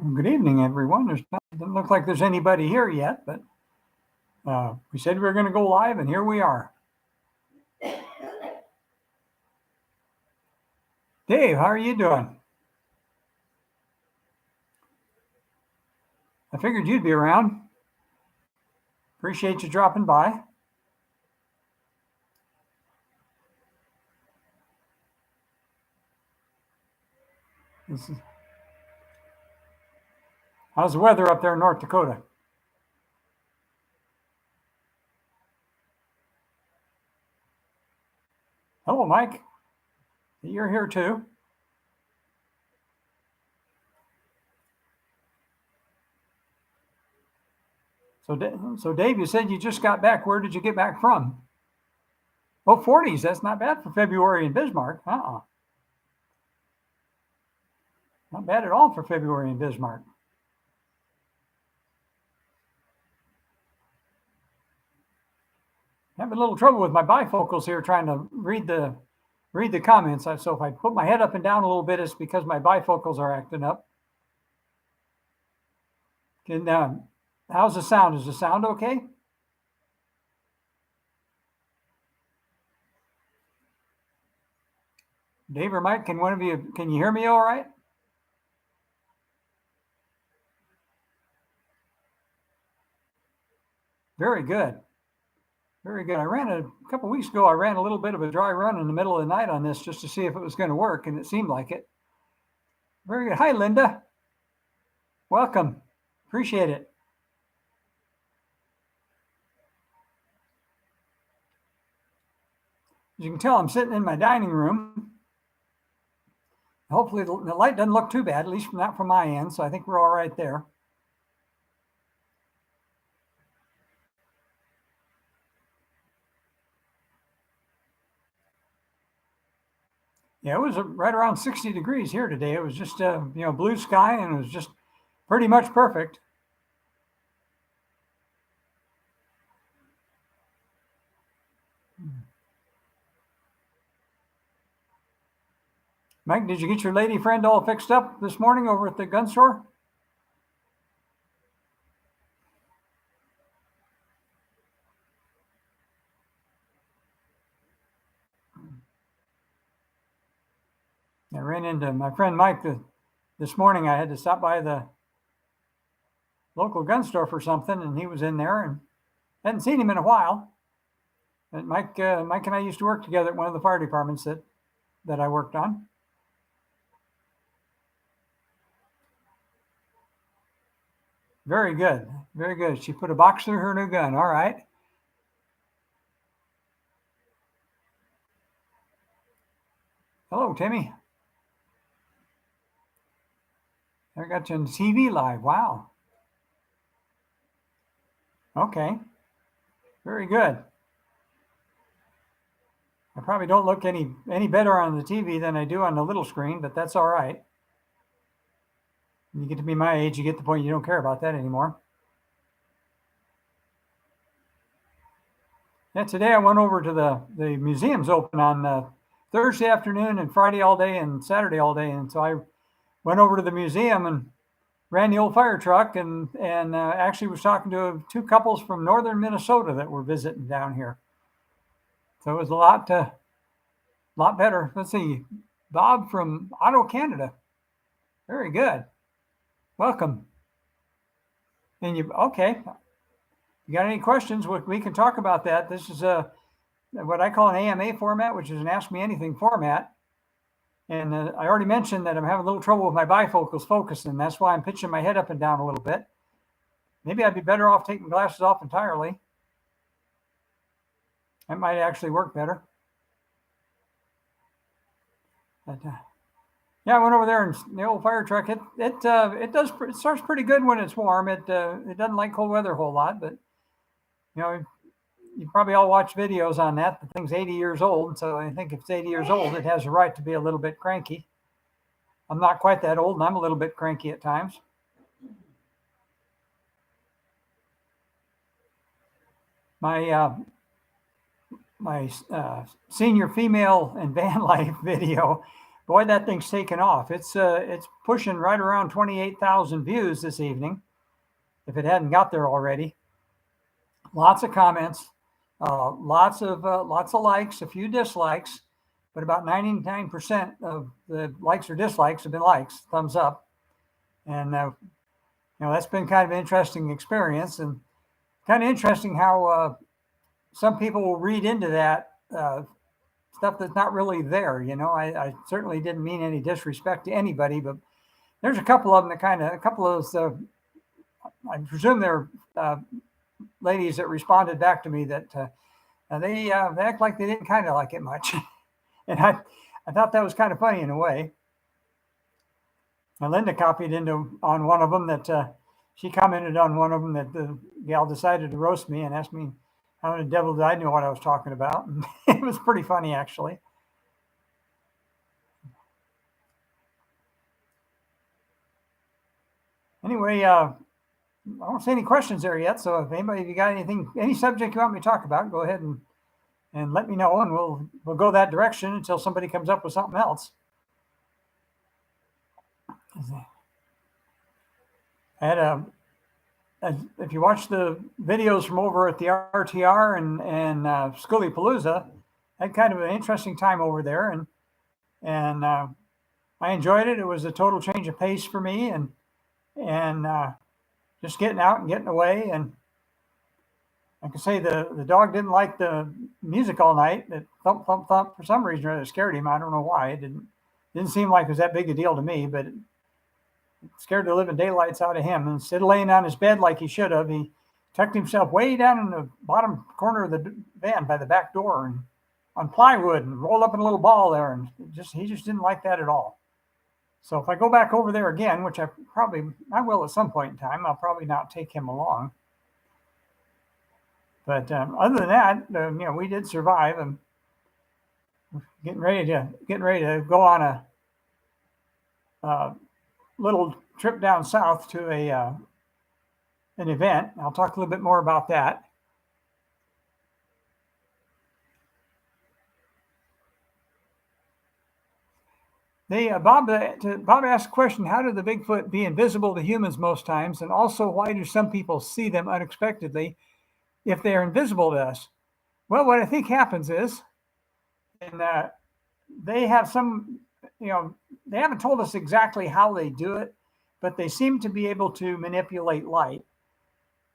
Good evening, everyone. Doesn't look like there's anybody here yet, but we said we were going to go live, and here we are. Dave, how are you doing? I figured you'd be around. Appreciate you dropping by. How's the weather up there in North Dakota? Hello, Mike. You're here too. So Dave, you said you just got back. Where did you get back from? Oh, 40s. That's not bad for February in Bismarck. Not bad at all for February in Bismarck. Having a little trouble with my bifocals here, trying to read the comments. So if I put my head up and down a little bit, it's because my bifocals are acting up. How's the sound? Is the sound okay? Dave or Mike, can you hear me all right? Very good. Very good. A couple weeks ago, I ran a little bit of a dry run in the middle of the night on this just to see if it was going to work, and it seemed like it. Very good. Hi, Linda. Welcome. Appreciate it. As you can tell, I'm sitting in my dining room. Hopefully the light doesn't look too bad, at least not from my end, so I think we're all right there. Yeah, it was right around 60 degrees here today. It was just blue sky, and it was just pretty much perfect. Mike, did you get your lady friend all fixed up this morning over at the gun store? I ran into my friend Mike this morning. I had to stop by the local gun store for something, and he was in there, and hadn't seen him in a while. And Mike and I used to work together at one of the fire departments that I worked on. Very good. Very good. She put a box through her new gun. All right. Hello, Timmy. I got you on TV live. Wow. Okay. Very good. I probably don't look any better on the TV than I do on the little screen, but that's all right. When you get to be my age, you get the point you don't care about that anymore. Yeah, today I went over to the museum's open on Thursday afternoon and Friday all day and Saturday all day, and so I went over to the museum and ran the old fire truck and actually was talking to two couples from northern Minnesota that were visiting down here. So it was a lot better. Let's see, Bob from Ottawa, Canada. Very good. Welcome. And okay. You got any questions? We can talk about that. This is what I call an AMA format, which is an Ask Me Anything format. And I already mentioned that I'm having a little trouble with my bifocals focusing. That's why I'm pitching my head up and down a little bit. Maybe I'd be better off taking glasses off entirely. That might actually work better. But, yeah, I went over there in the old fire truck. It starts pretty good when it's warm. It doesn't like cold weather a whole lot, but you probably all watch videos on that. The thing's 80 years old, so I think if it's 80 years old, it has a right to be a little bit cranky. I'm not quite that old, and I'm a little bit cranky at times. My senior female and van life video boy, that thing's taken off. It's pushing right around 28,000 views this evening, if it hadn't got there already. Lots of comments, lots of likes, a few dislikes, but about 99% of the likes or dislikes have been likes, thumbs up, and that's been kind of an interesting experience, and kind of interesting how some people will read into that stuff that's not really there. I certainly didn't mean any disrespect to anybody, but there's a couple of them a couple of those, I presume they're ladies that responded back to me that they act like they didn't kind of like it much. And I thought that was kind of funny in a way. And Linda copied on one of them that she commented on one of them that the gal decided to roast me and asked me how the devil did I know what I was talking about. And it was pretty funny, actually. Anyway, I don't see any questions there yet. So if you got any subject you want me to talk about, go ahead and let me know, and we'll go that direction until somebody comes up with something else. I had if you watch the videos from over at the RTR and Schoolypalooza, I had kind of an interesting time over there, and I enjoyed it. It was a total change of pace for me, and just getting out and getting away. And I can say the dog didn't like the music all night. It thump, thump, thump. For some reason, it scared him. I don't know why. It didn't seem like it was that big a deal to me, but it scared the living daylights out of him. And instead of laying on his bed like he should have, he tucked himself way down in the bottom corner of the van by the back door and on plywood and rolled up in a little ball there. And he just didn't like that at all. So if I go back over there again, which I will at some point in time, I'll probably not take him along. But other than that, we did survive, and getting ready to go on a little trip down south to an event. I'll talk a little bit more about that. Bob asked a question: how do the Bigfoot be invisible to humans most times, and also why do some people see them unexpectedly if they are invisible to us? Well, what I think happens is, and they have they haven't told us exactly how they do it, but they seem to be able to manipulate light.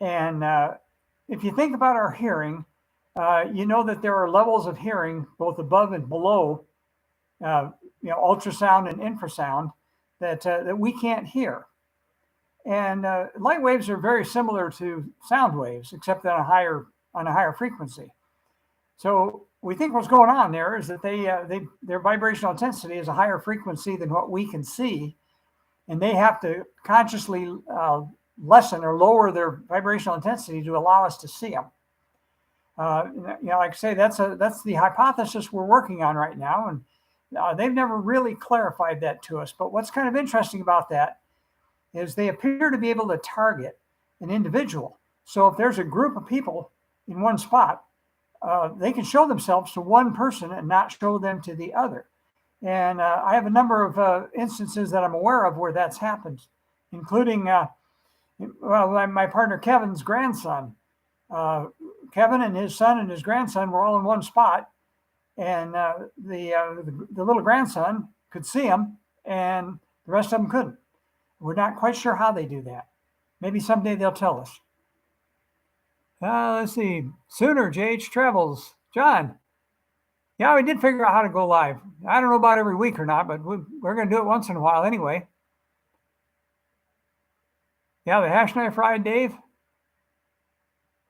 And if you think about our hearing, you know that there are levels of hearing both above and below, ultrasound and infrasound that we can't hear. And light waves are very similar to sound waves, except on a higher frequency. So we think what's going on there is that their vibrational intensity is a higher frequency than what we can see, and they have to consciously lessen or lower their vibrational intensity to allow us to see them. Like I say, that's the hypothesis we're working on right now, and they've never really clarified that to us. But what's kind of interesting about that is they appear to be able to target an individual. So if there's a group of people in one spot, they can show themselves to one person and not show them to the other. And I have a number of instances that I'm aware of where that's happened, including my partner Kevin's grandson. Kevin and his son and his grandson were all in one spot, and the little grandson could see him, and the rest of them couldn't. We're not quite sure how they do that. Maybe someday they'll tell us. Let's see. Sooner, JH Travels. John. Yeah, we did figure out how to go live. I don't know about every week or not, but we're going to do it once in a while anyway. Yeah, the Hash Knife Ride, Dave.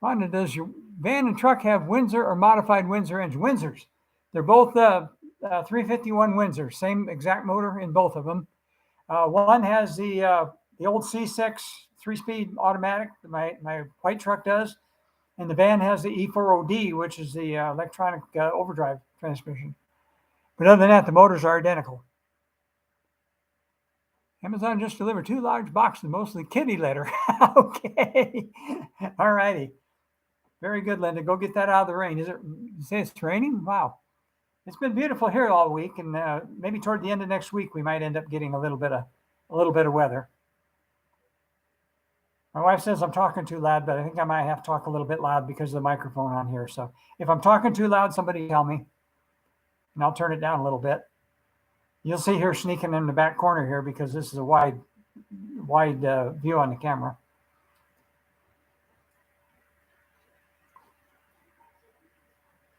Wanda, does your van and truck have Windsor or modified Windsor engine? Windsors. They're both 351 Windsor, same exact motor in both of them. One has the old C6 3-speed automatic, my white truck does, and the van has the E4OD, which is the electronic overdrive transmission. But other than that, the motors are identical. Amazon just delivered 2 large boxes, mostly kitty litter. Okay. All righty. Very good, Linda. Go get that out of the rain. You say it's raining? Wow. it's been beautiful here all week, and maybe toward the end of next week we might end up getting a little bit of weather. My wife says I'm talking too loud, but I think I might have to talk a little bit loud because of the microphone on here. So if I'm talking too loud, somebody tell me, and I'll turn it down a little bit. You'll see her sneaking in the back corner here because this is a wide view on the camera.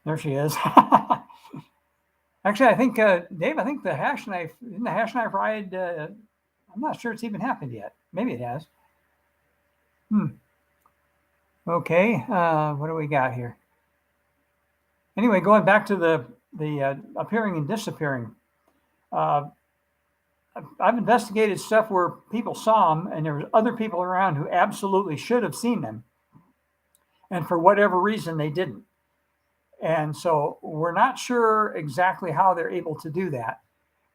There she is. Actually, I think, Dave, I think the hash knife ride, I'm not sure it's even happened yet. Maybe it has. Okay, what do we got here? Anyway, going back to the appearing and disappearing. I've investigated stuff where people saw them and there was other people around who absolutely should have seen them. And for whatever reason, they didn't. And so we're not sure exactly how they're able to do that,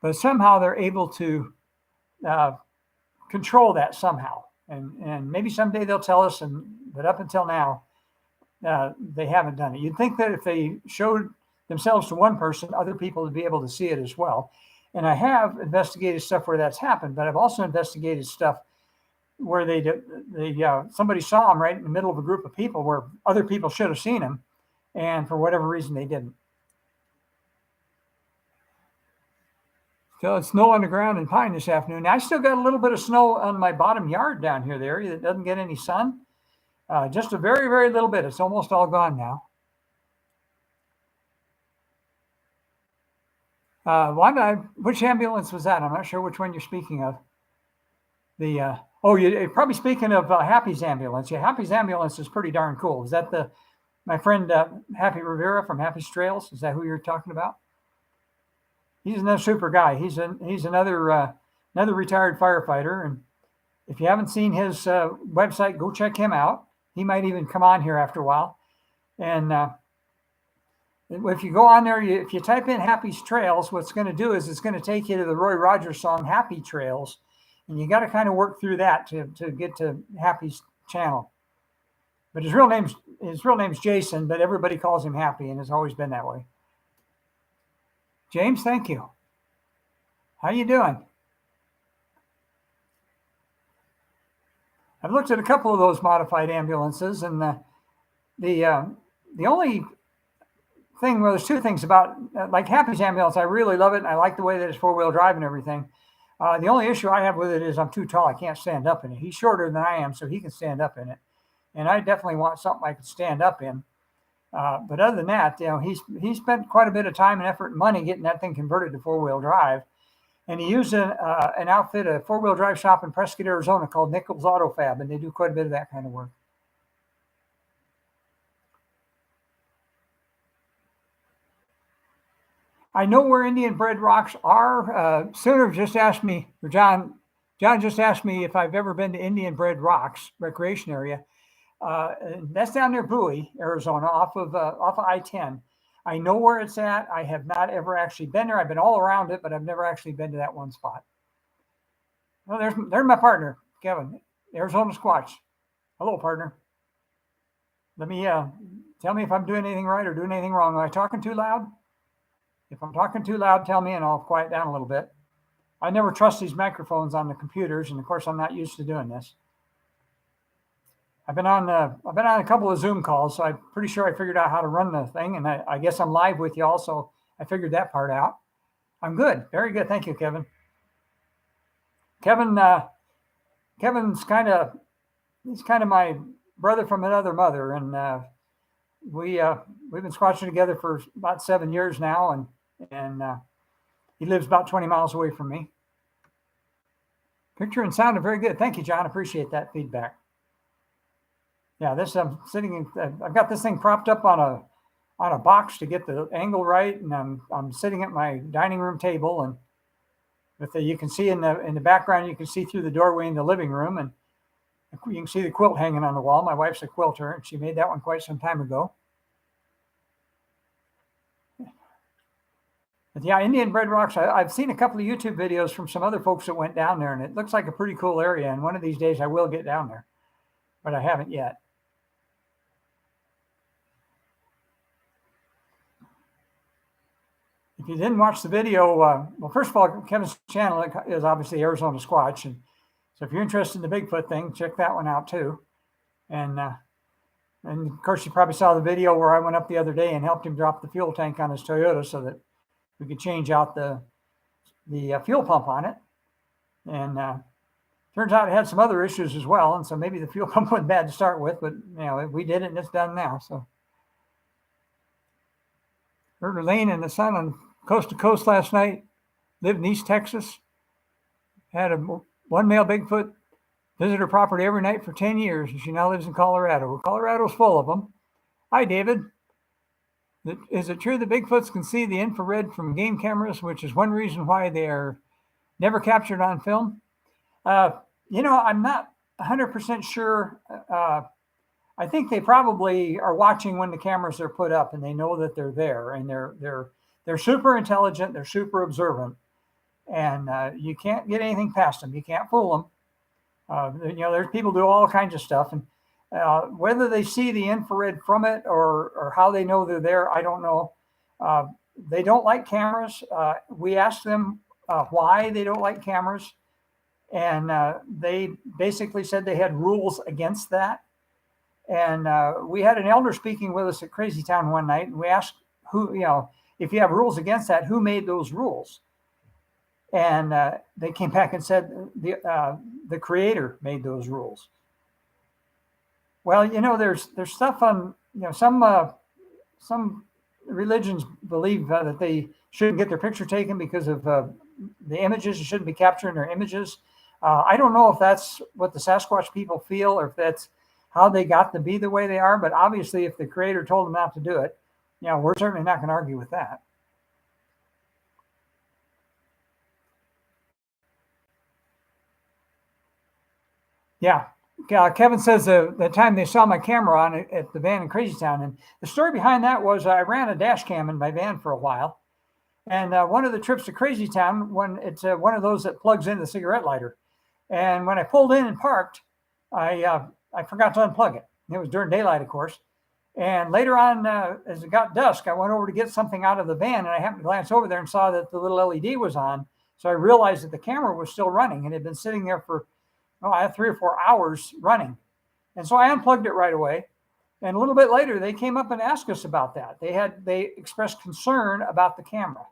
but somehow they're able to control that somehow. And maybe someday they'll tell us, but up until now, they haven't done it. You'd think that if they showed themselves to one person, other people would be able to see it as well. And I have investigated stuff where that's happened, but I've also investigated stuff where somebody saw them right in the middle of a group of people where other people should have seen them, and for whatever reason they didn't. So it's snow on the ground in Pine this afternoon. I still got a little bit of snow on my bottom yard down here, the area that doesn't get any sun. Just a very, very little bit. It's almost all gone now. Which ambulance was that? I'm not sure which one you're speaking of. You're probably speaking of Happy's ambulance. Yeah, Happy's ambulance is pretty darn cool. Is that my friend Happy Rivera from Happy's Trails? Is that who you're talking about? He's another super guy. He's another retired firefighter, and if you haven't seen his website, go check him out. He might even come on here after a while. And if you go on there, if you type in Happy's Trails, what's going to do is it's going to take you to the Roy Rogers song Happy Trails, and you got to kind of work through that to get to Happy's channel. But his real name's Jason, but everybody calls him Happy, and it's always been that way. James, thank you. How you doing? I've looked at a couple of those modified ambulances, and the only thing, well, there's two things about like Happy's ambulance. I really love it, and I like the way that it's four-wheel drive and everything. The only issue I have with it is I'm too tall. I can't stand up in it. He's shorter than I am, so he can stand up in it, and I definitely want something I can stand up in. But other than that, he spent quite a bit of time and effort and money getting that thing converted to four-wheel drive. And he used an outfit, a four-wheel drive shop in Prescott, Arizona called Nichols Auto Fab, and they do quite a bit of that kind of work. I know where Indian Bred rocks are. Sooner just asked me, or John just asked me if I've ever been to Indian Bred Rocks recreation area. That's down near Bowie, Arizona, off of I-10. I know where it's at. I have not ever actually been there. I've been all around it, but I've never actually been to that one spot. Well, there's my partner, Kevin, Arizona Squatch. Hello, partner. Let me tell me if I'm doing anything right or doing anything wrong. Am I talking too loud? If I'm talking too loud, tell me and I'll quiet down a little bit. I never trust these microphones on the computers, and of course, I'm not used to doing this. I've been on a couple of Zoom calls, so I'm pretty sure I figured out how to run the thing, and I guess I'm live with y'all, so I figured that part out. I'm good, very good. Thank you, Kevin. Kevin's kind of my brother from another mother, and we've been squatching together for about 7 years now, and he lives about 20 miles away from me. Picture and sound are very good. Thank you, John. Appreciate that feedback. Yeah, I've got this thing propped up on a box to get the angle right, and I'm sitting at my dining room table, and you can see in the background, you can see through the doorway in the living room, and you can see the quilt hanging on the wall. My wife's a quilter, and she made that one quite some time ago. But yeah, Indian Bred Rocks, I've seen a couple of YouTube videos from some other folks that went down there, and it looks like a pretty cool area, and one of these days I will get down there, but I haven't yet. if you didn't watch the video, well, first of all, Kevin's channel is obviously Arizona Squatch. And so if you're interested in the Bigfoot thing, check that one out too. And of course, you probably saw the video where I went up the other day and helped him drop the fuel tank on his Toyota so that we could change out the fuel pump on it. And turns out it had some other issues as well. And so maybe the fuel pump wasn't bad to start with, but we did it and it's done now. So heard Elaine and the son on Coast to Coast last night, lived in East Texas, had one male Bigfoot visit her property every night for 10 years, and she now lives in Colorado. Colorado's full of them. Hi, David. Is it true that Bigfoots can see the infrared from game cameras, which is one reason why they are never captured on film? I'm not 100% sure. I think they probably are watching when the cameras are put up, and they know that they're there, and they're super intelligent, they're super observant, and you can't get anything past them. You can't fool them. There's people do all kinds of stuff, and whether they see the infrared from it or how they know they're there, I don't know. They don't like cameras. We asked them why they don't like cameras, and they basically said they had rules against that. And we had an elder speaking with us at Crazy Town one night, and we asked if you have rules against that, who made those rules? And they came back and said the creator made those rules. Well, there's stuff on, some religions believe that they shouldn't get their picture taken because of the images. You shouldn't be capturing their images. I don't know if that's what the Sasquatch people feel or if that's how they got to be the way they are. But obviously, if the creator told them not to do it, we're certainly not going to argue with that. Yeah. Kevin says the time they saw my camera on it at the van in Crazy Town. And the story behind that was I ran a dash cam in my van for a while. And one of the trips to Crazy Town, when it's one of those that plugs in the cigarette lighter. And when I pulled in and parked, I forgot to unplug it. It was during daylight, of course. And later on, as it got dusk, I went over to get something out of the van, and I happened to glance over there and saw that the little LED was on. So I realized that the camera was still running and had been sitting there for I had 3 or 4 hours running. And so I unplugged it right away. And a little bit later, they came up and asked us about that. They expressed concern about the camera.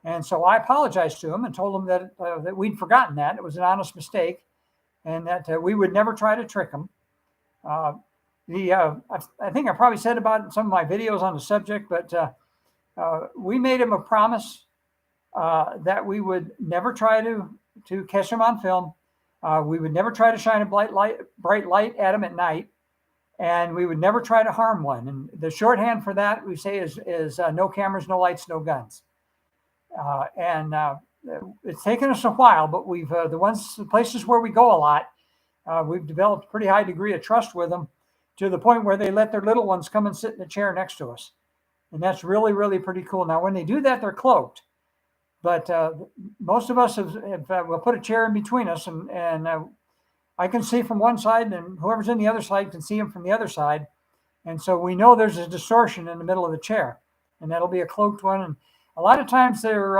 And so I apologized to them and told them that we'd forgotten that. It was an honest mistake and that we would never try to trick them. I think I probably said about it in some of my videos on the subject, but we made them a promise that we would never try to catch them on film. We would never try to shine a bright light at them at night, and we would never try to harm one. And the shorthand for that we say is no cameras, no lights, no guns. It's taken us a while, but we've the places where we go a lot, we've developed a pretty high degree of trust with them to the point where they let their little ones come and sit in the chair next to us, and that's really, really pretty cool. Now, when they do that, they're cloaked. But most of us will put a chair in between us, and I can see from one side, and whoever's in the other side can see them from the other side. And so we know there's a distortion in the middle of the chair, and that'll be a cloaked one. And a lot of times they're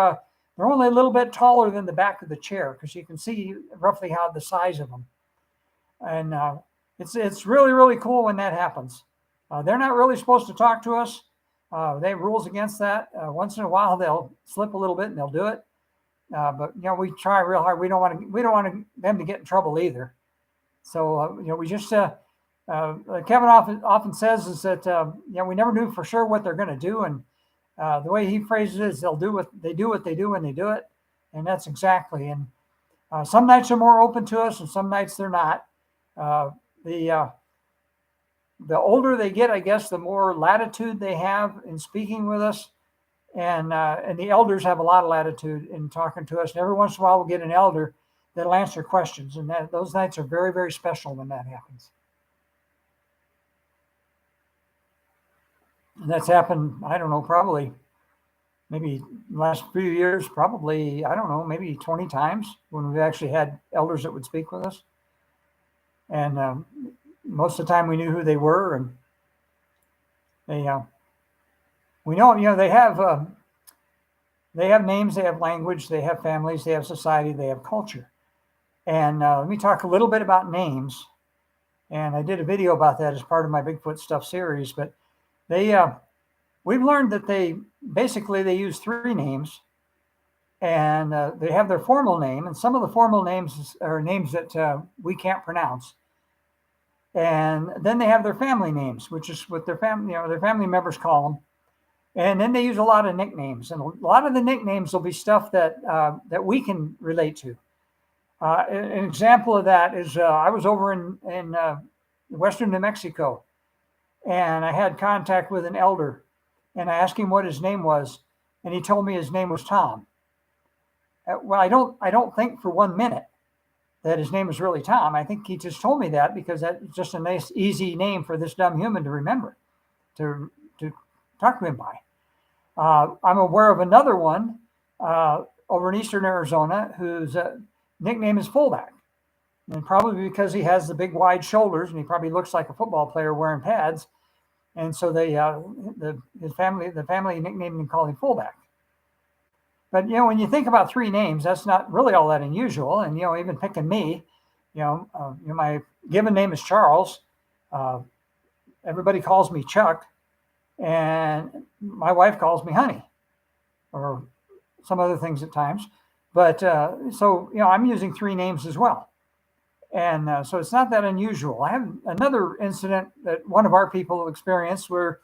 only a little bit taller than the back of the chair because you can see roughly how the size of them. And it's really, really cool when that happens. They're not really supposed to talk to us. They have rules against that. Once in a while, they'll slip a little bit and they'll do it. But we try real hard. We don't want them to get in trouble either. So we just Kevin often says is that we never knew for sure what they're going to do, and the way he phrases it is they do what they do when they do it, and that's exactly. And some nights are more open to us, and some nights they're not. The older they get, I guess, the more latitude they have in speaking with us. And the elders have a lot of latitude in talking to us. And every once in a while, we'll get an elder that'll answer questions. And those nights are very, very special when that happens. And that's happened, I don't know, probably maybe the last few years, probably, I don't know, maybe 20 times when we've actually had elders that would speak with us. And most of the time we knew who they were, and they we know they have they have names, they have language, they have families, they have society, they have culture. And let me talk a little bit about names. And I did a video about that as part of my Bigfoot Stuff series. But we've learned that they use three names, and they have their formal name, and some of the formal names are names that we can't pronounce. And then they have their family names, which is what their family members call them. And then they use a lot of nicknames, and a lot of the nicknames will be stuff that we can relate to. An example of that is I was over in western New Mexico, and I had contact with an elder, and I asked him what his name was, and he told me his name was Tom. Well, I don't think for 1 minute that his name was really Tom. I think he just told me that because that's just a nice, easy name for this dumb human to remember, to talk to him by. I'm aware of another one over in eastern Arizona whose nickname is Fullback. And probably because he has the big wide shoulders and he probably looks like a football player wearing pads. And so the family nicknamed him, called him Fullback. But, when you think about three names, that's not really all that unusual. And, even picking me, my given name is Charles. Everybody calls me Chuck. And my wife calls me Honey, or some other things at times. But so, I'm using three names as well. And so it's not that unusual. I have another incident that one of our people experienced where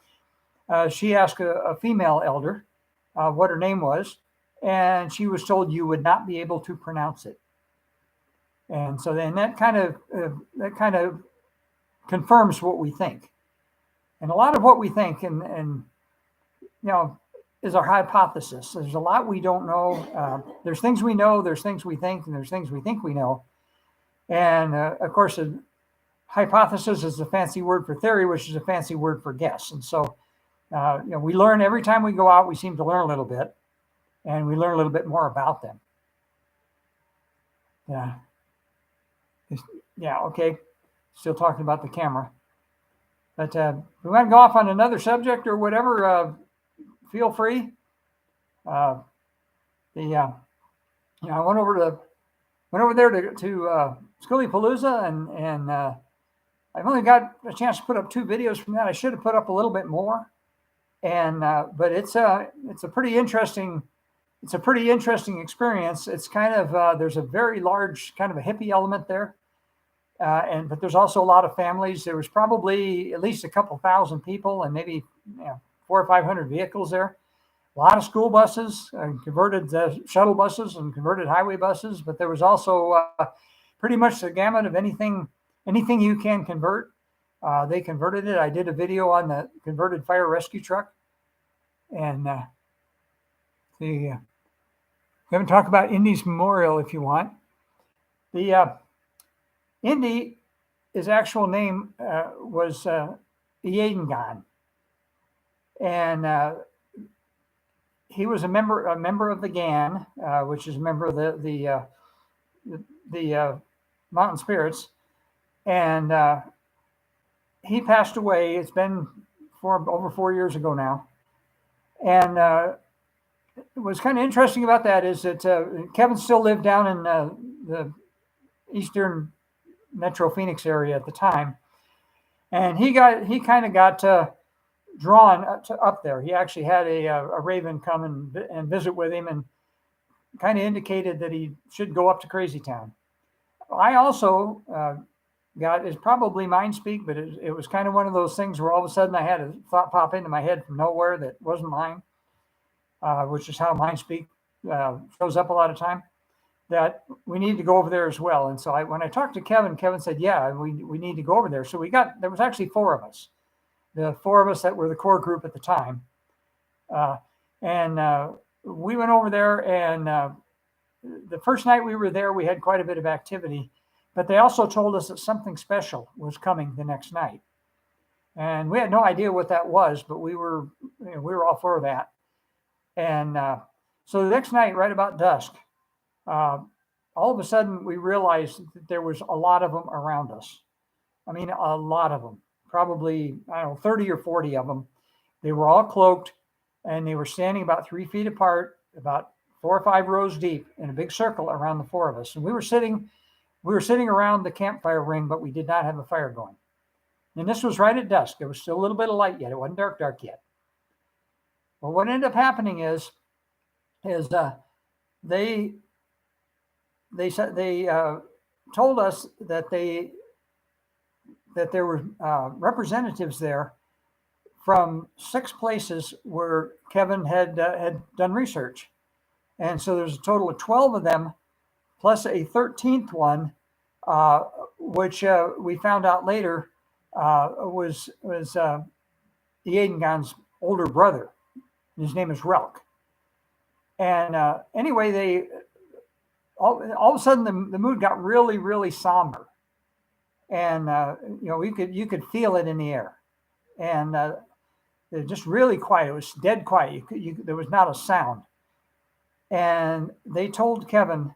she asked a female elder what her name was, and she was told you would not be able to pronounce it. And so then that kind of confirms what we think. And a lot of what we think and is our hypothesis. There's a lot we don't know. There's things we know, there's things we think, and there's things we think we know. And of course, a hypothesis is a fancy word for theory, which is a fancy word for guess. And so, we learn every time we go out, we seem to learn a little bit, and we learn a little bit more about them. Yeah, okay. Still talking about the camera. But if we want to go off on another subject or whatever, feel free. I went over there to Schoolypalooza, and I've only got a chance to put up 2 videos from that. I should have put up a little bit more, and but it's a pretty interesting experience. It's kind of there's a very large kind of a hippie element there, but there's also a lot of families. There was probably at least a couple thousand people, and maybe 400 or 500 vehicles there. A lot of school buses, converted shuttle buses, and converted highway buses. But there was also pretty much the gamut of anything you can convert. They converted it. I did a video on the converted fire rescue truck, and we haven't talked about Indy's Memorial if you want. The Indy, his actual name was Eadengon, and he was a member of the GAN, which is a member of the Mountain Spirits, and he passed away. It's been over 4 years ago now, and what's kind of interesting about that is that Kevin still lived down in the eastern Metro Phoenix area at the time, and he kind of got drawn up there. He actually had a raven come and visit with him, and kind of indicated that he should go up to Crazy Town. I also it's probably mind speak, but it was kind of one of those things where all of a sudden I had a thought pop into my head from nowhere that wasn't mine, which is how mind speak shows up a lot of time, that we need to go over there as well. And so when I talked to Kevin said, yeah, we need to go over there. So there was actually 4 of us. The 4 of us that were the core group at the time. And we went over there, and the first night we were there, we had quite a bit of activity, but they also told us that something special was coming the next night. And we had no idea what that was, but we were all for that. And so the next night, right about dusk, all of a sudden we realized that there was a lot of them around us. I mean, a lot of them. Probably, 30 or 40 of them. They were all cloaked, and they were standing about 3 feet apart, about 4 or 5 rows deep in a big circle around the 4 of us. And we were sitting around the campfire ring, but we did not have a fire going. And this was right at dusk. There was still a little bit of light yet. It wasn't dark yet. Well, what ended up happening is they said they told us that there were representatives there from 6 places where Kevin had done research, and so there's a total of 12 of them, plus a 13th one, which we found out later was Eadongon's older brother. His name is Relk. And anyway, all of a sudden the mood got really, really somber, and you could feel it in the air, and it was just really quiet. It was dead quiet. There was not a sound. And they told Kevin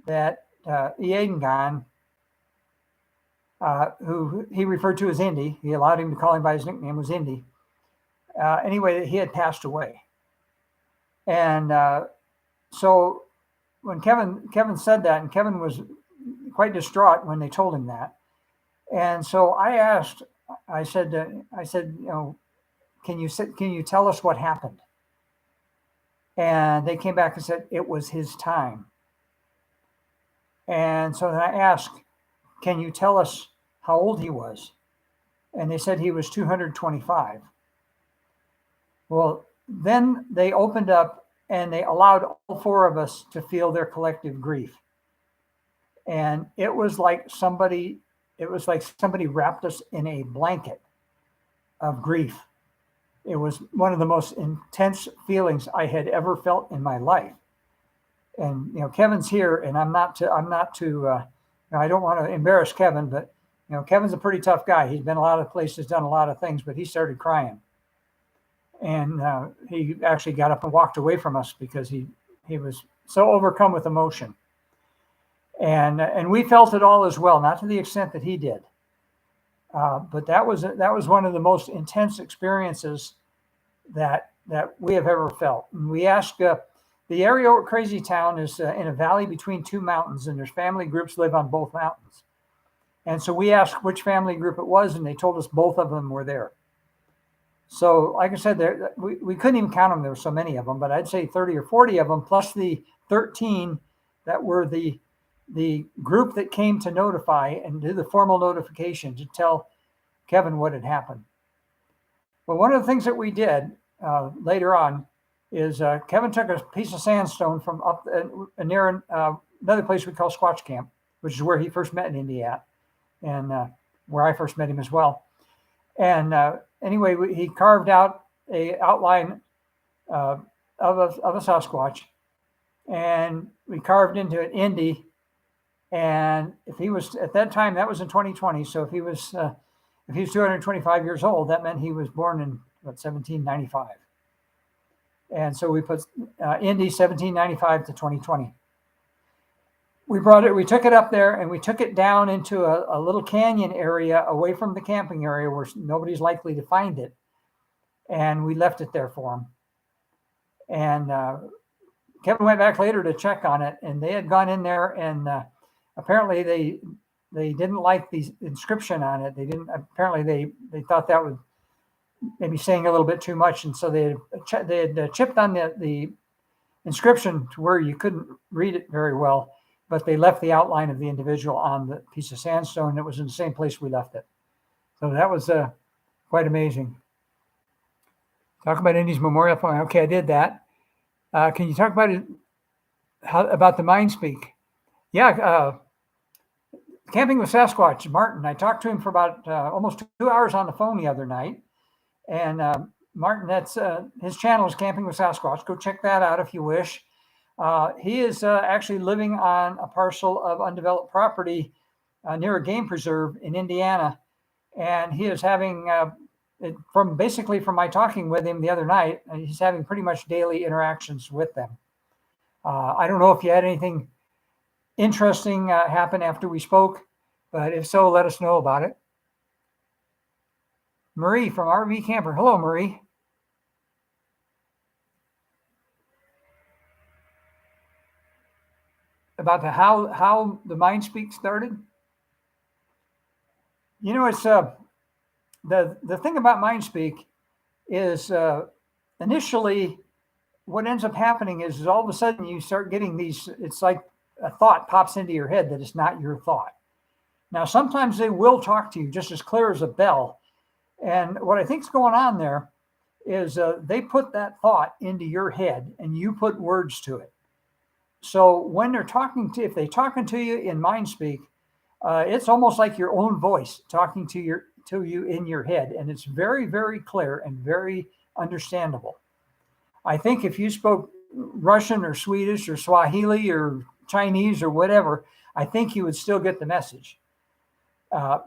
that Eadongon, who he referred to as Indy, he allowed him to call him by his nickname, was Indy. Anyway, he had passed away. And so when Kevin said that, and Kevin was quite distraught when they told him that. And so I said, can you tell us what happened? And they came back and said it was his time. And so then I asked, can you tell us how old he was? And they said he was 225. Well, then they opened up and they allowed all 4 of us to feel their collective grief. And it was like somebody wrapped us in a blanket of grief. It was one of the most intense feelings I had ever felt in my life. And Kevin's here, and I don't want to embarrass Kevin, but Kevin's a pretty tough guy. He's been a lot of places, done a lot of things, but he started crying, and he actually got up and walked away from us because he was so overcome with emotion. And we felt it all as well, not to the extent that he did. But that was one of the most intense experiences that we have ever felt. And we asked, the area where Crazy Town is in a valley between 2 mountains, and there's family groups live on both mountains. And so we asked which family group it was, and they told us both of them were there. So like I said, we couldn't even count them. There were so many of them, but I'd say 30 or 40 of them, plus the 13 that were the group that came to notify and do the formal notification to tell Kevin what had happened. Well, one of the things that we did later on is Kevin took a piece of sandstone from up near another place we call Squatch Camp, which is where he first met Indy at, and where I first met him as well. And anyway, he carved out a outline of a Sasquatch, and we carved into it Indy. And if he was at that time, that was in 2020. So if he was 225 years old, that meant he was born in 1795. And so we put Indy 1795 to 2020. We took it up there, and we took it down into a little canyon area away from the camping area where nobody's likely to find it. And we left it there for him. And Kevin went back later to check on it, and they had gone in there, and apparently they didn't like the inscription on it. They thought that was maybe saying a little bit too much, and so they had chipped on the inscription to where you couldn't read it very well, but they left the outline of the individual on the piece of sandstone. It was in the same place we left it. So that was quite amazing. Talk about Indy's memorial. Okay, I did that. Can you talk about it? About the mind speak? Yeah, Camping with Sasquatch, Martin. I talked to him for about almost 2 hours on the phone the other night. And Martin, that's his channel is Camping with Sasquatch. Go check that out if you wish. He is actually living on a parcel of undeveloped property near a game preserve in Indiana. And he is having, from my talking with him the other night, he's having pretty much daily interactions with them. I don't know if you had anything interesting happen after we spoke, but if so, let us know about it. Marie from RV Camper. Hello, Marie. about how the mind speak started. It's the thing about mind speak is initially what ends up happening is all of a sudden you start getting these. It's like a thought pops into your head that it's not your thought. Now sometimes they will talk to you just as clear as a bell, and what I think is going on there is they put that thought into your head and you put words to it. So when they're talking to, if they're talking to you in mind speak, it's almost like your own voice talking to you in your head, and it's very, very clear and very understandable. I think if you spoke Russian or Swedish or Swahili or Chinese or whatever, I think you would still get the message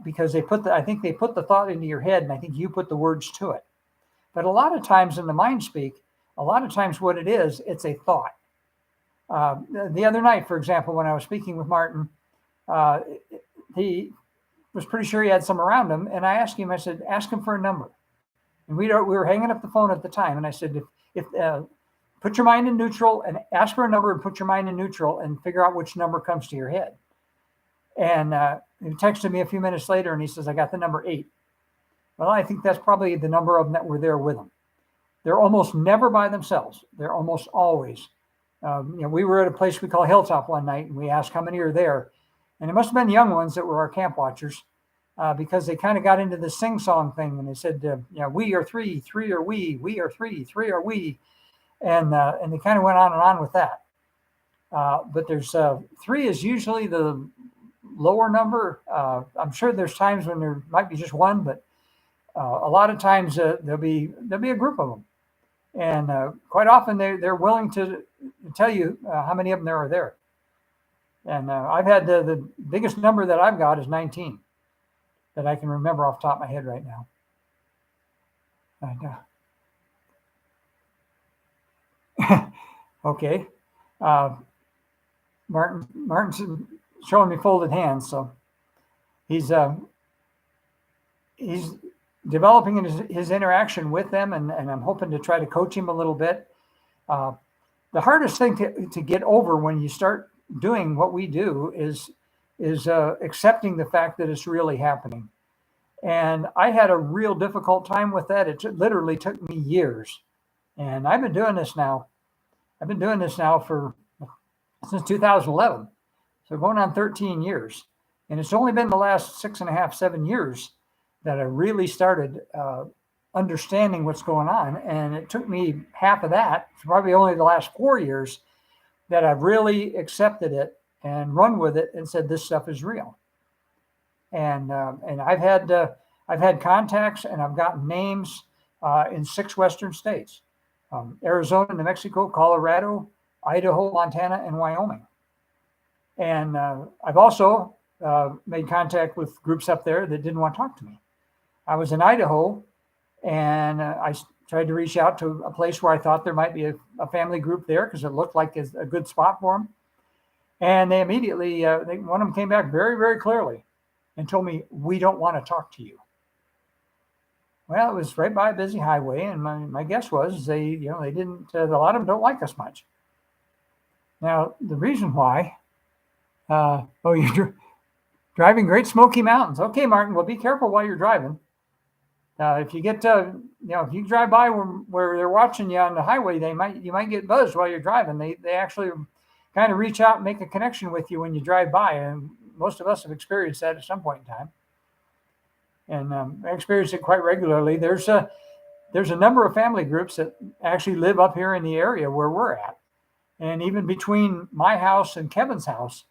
because I think they put the thought into your head, and I think you put the words to it. But a lot of times in the mind speak, a lot of times what it is, it's a thought. The other night, for example, when I was speaking with Martin, he was pretty sure he had some around him, and I asked him. I said, "Ask him for a number." And we were hanging up the phone at the time, and I said, "If put your mind in neutral and ask for a number, and put your mind in neutral, and figure out which number comes to your head." And he texted me a few minutes later, and he says, "I got the number 8." Well, I think that's probably the number of them that were there with him. They're almost never by themselves. They're almost always. We were at a place we call Hilltop one night, and we asked how many are there. And it must have been young ones that were our camp watchers because they kind of got into the sing-song thing. And they said, we are three are we are three are we. And they kind of went on and on with that. But there's 3 is usually the lower number. I'm sure there's times when there might be just one, but a lot of times there'll be a group of them. And quite often they're willing to tell you how many of them there are there. And I've had the biggest number that I've got is 19 that I can remember off the top of my head right now. And, okay. Martin's showing me folded hands, so he's developing his interaction with them, and I'm hoping to try to coach him a little bit. The hardest thing to get over when you start doing what we do is accepting the fact that it's really happening. And I had a real difficult time with that. It literally took me years. And I've been doing this now. Since 2011. So going on 13 years. And it's only been the last 6.5, 7 years that I really started understanding what's going on. And it took me half of that, probably only the last 4 years, that I've really accepted it and run with it and said, this stuff is real. And I've had contacts and I've gotten names in 6 Western states, Arizona, New Mexico, Colorado, Idaho, Montana, and Wyoming. And I've also made contact with groups up there that didn't want to talk to me. I was in Idaho, and I tried to reach out to a place where I thought there might be a family group there because it looked like a good spot for them. And they immediately, one of them came back very, very clearly and told me, we don't want to talk to you. Well, it was right by a busy highway, and my guess was they didn't, a lot of them don't like us much. Now, the reason why, you're driving Great Smoky Mountains. Okay, Martin, well, be careful while you're driving. If you get, if you drive by where they're watching you on the highway, you might get buzzed while you're driving. They actually kind of reach out and make a connection with you when you drive by, and most of us have experienced that at some point in time. And I experience it quite regularly. There's a number of family groups that actually live up here in the area where we're at, and even between my house and Kevin's house,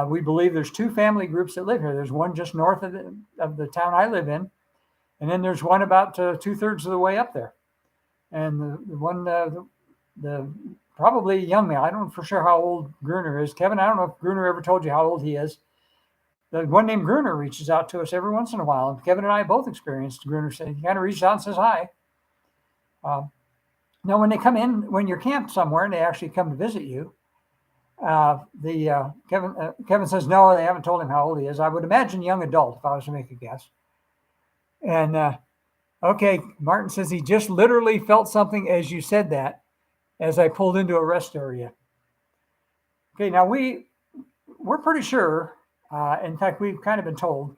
we believe there's 2 family groups that live here. There's one just north of the town I live in. And then there's one about 2/3 of the way up there. And the one, the probably a young man. I don't know for sure how old Gruner is. Kevin, I don't know if Gruner ever told you how old he is. The one named Gruner reaches out to us every once in a while. And Kevin and I both experienced Gruner. He kind of reaches out and says hi. Now, when they come in, when you're camped somewhere and they actually come to visit you, Kevin says, no, they haven't told him how old he is. I would imagine young adult if I was to make a guess. And okay, Martin says he just literally felt something as you said that, as I pulled into a rest area. Okay, now we we're pretty sure, in fact, we've kind of been told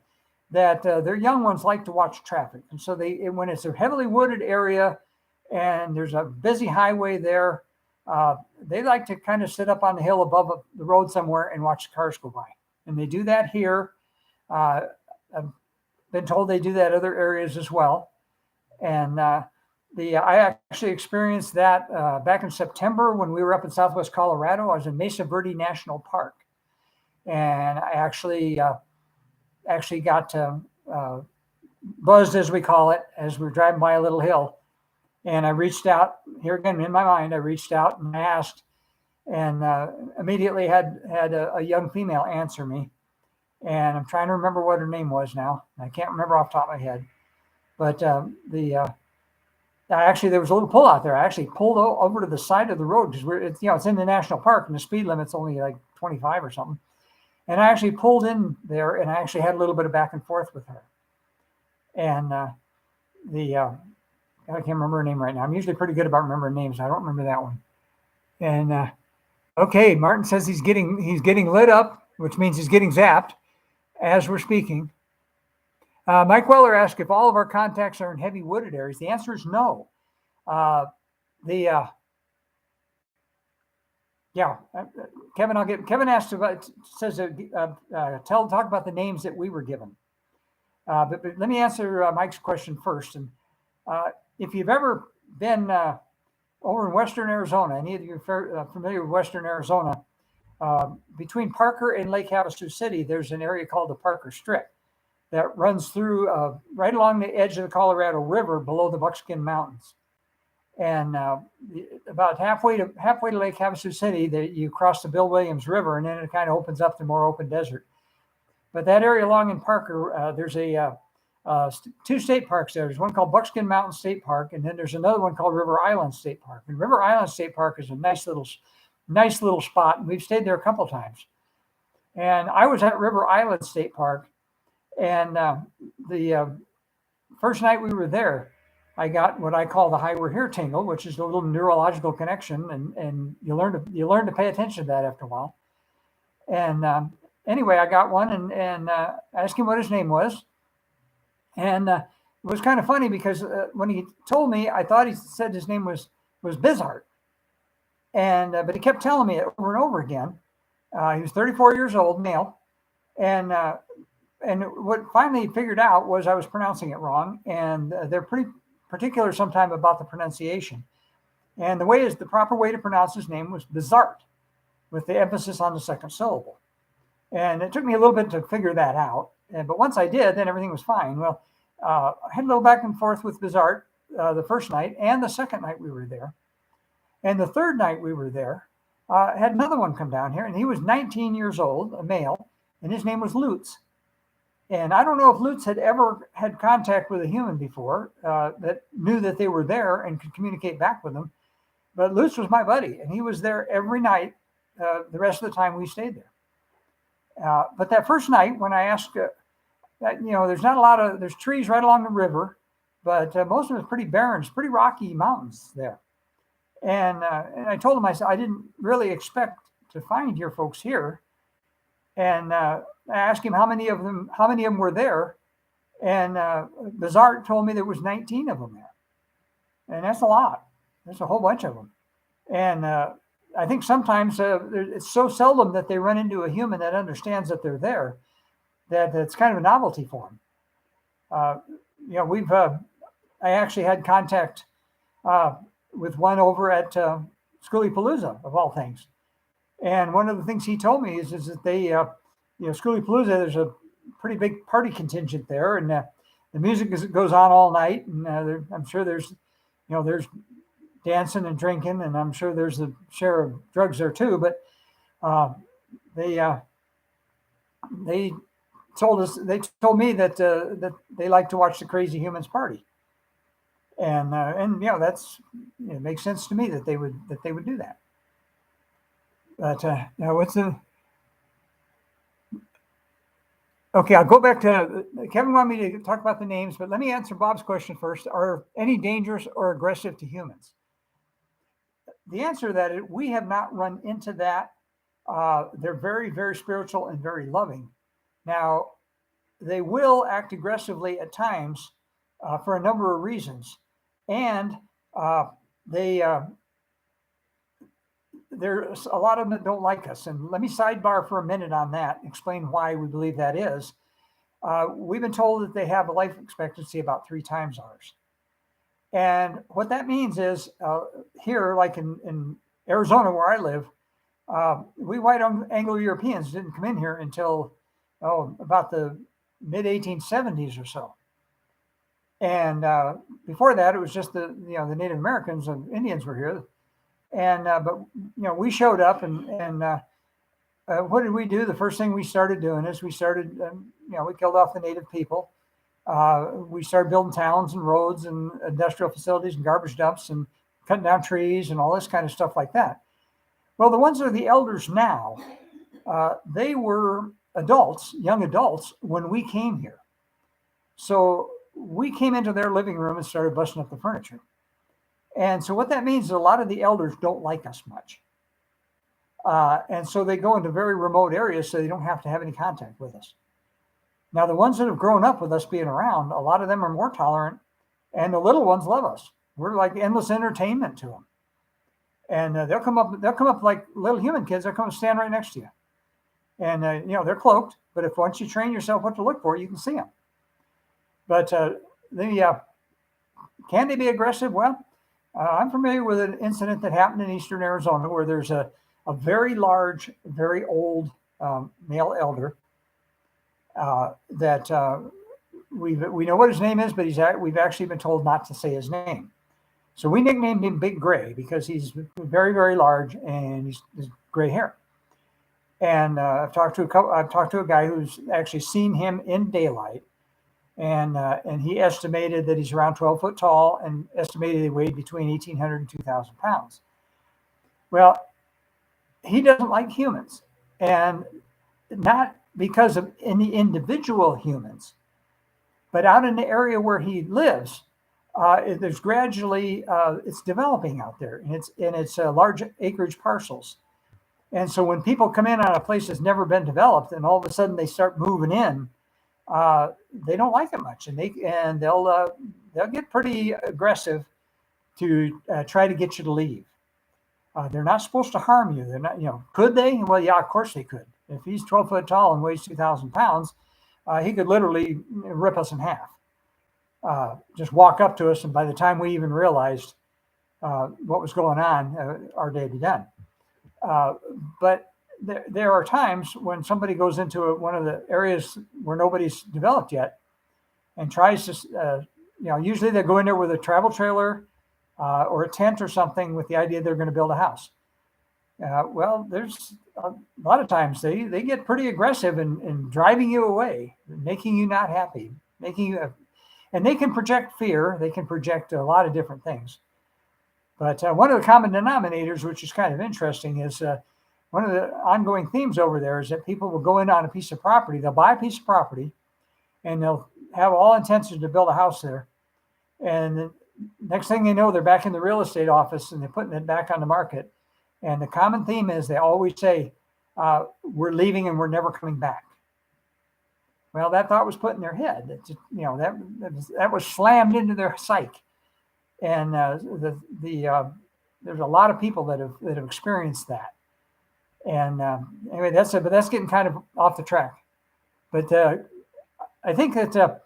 that their young ones like to watch traffic. And so when it's a heavily wooded area and there's a busy highway there, they like to kind of sit up on the hill above the road somewhere and watch the cars go by. And they do that here. I've been told they do that other areas as well. And I actually experienced that back in September when we were up in Southwest Colorado. I was in Mesa Verde National Park, and I actually got buzzed, as we call it, as we were driving by a little hill. And I reached out here again in my mind. I reached out and asked, and immediately had a young female answer me. And I'm trying to remember what her name was now. I can't remember off the top of my head. But actually, there was a little pull out there. I actually pulled over to the side of the road because it's in the national park and the speed limit's only like 25 or something. And I actually pulled in there and I actually had a little bit of back and forth with her. And I can't remember her name right now. I'm usually pretty good about remembering names. I don't remember that one. And okay, Martin says he's getting lit up, which means he's getting zapped as we're speaking. Mike Weller asked if all of our contacts are in heavy wooded areas. The answer is no. Kevin asked about, talk about the names that we were given. But let me answer Mike's question first. And if you've ever been over in Western Arizona, any of you are familiar with Western Arizona, between Parker and Lake Havasu City, there's an area called the Parker Strip that runs through right along the edge of the Colorado River below the Buckskin Mountains. And about halfway to Lake Havasu City, you cross the Bill Williams River, and then it kind of opens up to more open desert. But that area along in Parker, there's two state parks there. There's one called Buckskin Mountain State Park, and then there's another one called River Island State Park. And River Island State Park is a nice little spot, and we've stayed there a couple times. And I was at River Island State Park, and the first night we were there, I got what I call the "Hi, we're here" tingle, which is a little neurological connection, and you learn to pay attention to that after a while. And anyway, I got one and asked him what his name was, and it was kind of funny because when he told me, I thought he said his name was Bizart, and but he kept telling me it over and over again. He was 34 years old, male, and what finally figured out was I was pronouncing it wrong, and they're pretty particular sometimes about the pronunciation. And the proper way to pronounce his name was Bizart, with the emphasis on the second syllable. And it took me a little bit to figure that out. But once I did, then everything was fine. Well, I had a little back and forth with Bizart the first night and the second night we were there. And the third night we were there, had another one come down here, and he was 19 years old, a male, and his name was Lutz. And I don't know if Lutz had ever had contact with a human before that knew that they were there and could communicate back with them. But Lutz was my buddy, and he was there every night the rest of the time we stayed there. But that first night, when I asked, there's trees right along the river, but most of it's pretty barren. It's pretty rocky mountains there. And I told him, I said, I didn't really expect to find your folks here. And I asked him how many of them were there, and Bizart told me there was 19 of them there, and that's a lot. There's a whole bunch of them, and I think sometimes it's so seldom that they run into a human that understands that they're there, that it's kind of a novelty for them. I actually had contact with one over at Schoolypalooza, of all things. And one of the things he told me is that they, Schoolypalooza, there's a pretty big party contingent there, and the music goes on all night, and I'm sure there's dancing and drinking, and I'm sure there's a share of drugs there too. But they told me that they like to watch the crazy humans party, and it makes sense to me that they would do that. But okay, I'll go back to Kevin wanted me to talk about the names, but let me answer Bob's question first. Are any dangerous or aggressive to humans? The answer to that is we have not run into that They're very, very spiritual and very loving. Now, they will act aggressively at times for a number of reasons, and uh, they there's a lot of them that don't like us. And let me sidebar for a minute on that, explain why we believe that is. We've been told that they have a life expectancy about 3 times ours. And what that means is here, like in Arizona, where I live, we white Anglo Europeans didn't come in here until about the mid 1870s or so. And before that, it was just the Native Americans and Indians were here. And but we showed up, and what did we do? The first thing we started doing is we started we killed off the native people. We started building towns and roads and industrial facilities and garbage dumps and cutting down trees and all this kind of stuff like that. Well, the ones that are the elders now, they were adults, young adults, when we came here. So we came into their living room and started busting up the furniture. And so what that means is a lot of the elders don't like us much. And so they go into very remote areas so they don't have to have any contact with us. Now, the ones that have grown up with us being around, a lot of them are more tolerant, and the little ones love us. We're like endless entertainment to them. And they'll come up like little human kids. They'll come and stand right next to you. And, they're cloaked, but if once you train yourself what to look for, you can see them. But can they be aggressive? Well, I'm familiar with an incident that happened in eastern Arizona where there's a very large, very old male elder that we know what his name is, but we've actually been told not to say his name. So we nicknamed him Big Gray because he's very, very large and he's gray hair. And I've talked to a guy who's actually seen him in daylight, and he estimated that he's around 12 foot tall and estimated he weighed between 1,800 and 2,000 pounds. Well, he doesn't like humans, and not because of any individual humans, but out in the area where he lives, there's gradually it's developing out there, and it's large acreage parcels. And so when people come in on a place that's never been developed, and all of a sudden they start moving in, they don't like it much, and they'll get pretty aggressive to try to get you to leave. They're not supposed to harm you. They're not, could they? Well, yeah, of course they could. If he's 12 foot tall and weighs 2,000 pounds, he could literally rip us in half. Just walk up to us, and by the time we even realized what was going on, our day would be done. But there are times when somebody goes into one of the areas where nobody's developed yet and tries to, usually they go in there with a travel trailer or a tent or something with the idea they're going to build a house. Well, there's a lot of times they get pretty aggressive in driving you away, making you not happy, and they can project fear. They can project a lot of different things. But one of the common denominators, which is kind of interesting, is one of the ongoing themes over there is that people will go in on a piece of property. They'll buy a piece of property, and they'll have all intentions to build a house there. And the next thing they know, they're back in the real estate office, and they're putting it back on the market. And the common theme is they always say, we're leaving and we're never coming back. Well, that thought was put in their head. That was slammed into their psyche. And there's a lot of people that have experienced that. And anyway, but that's getting kind of off the track. But I think that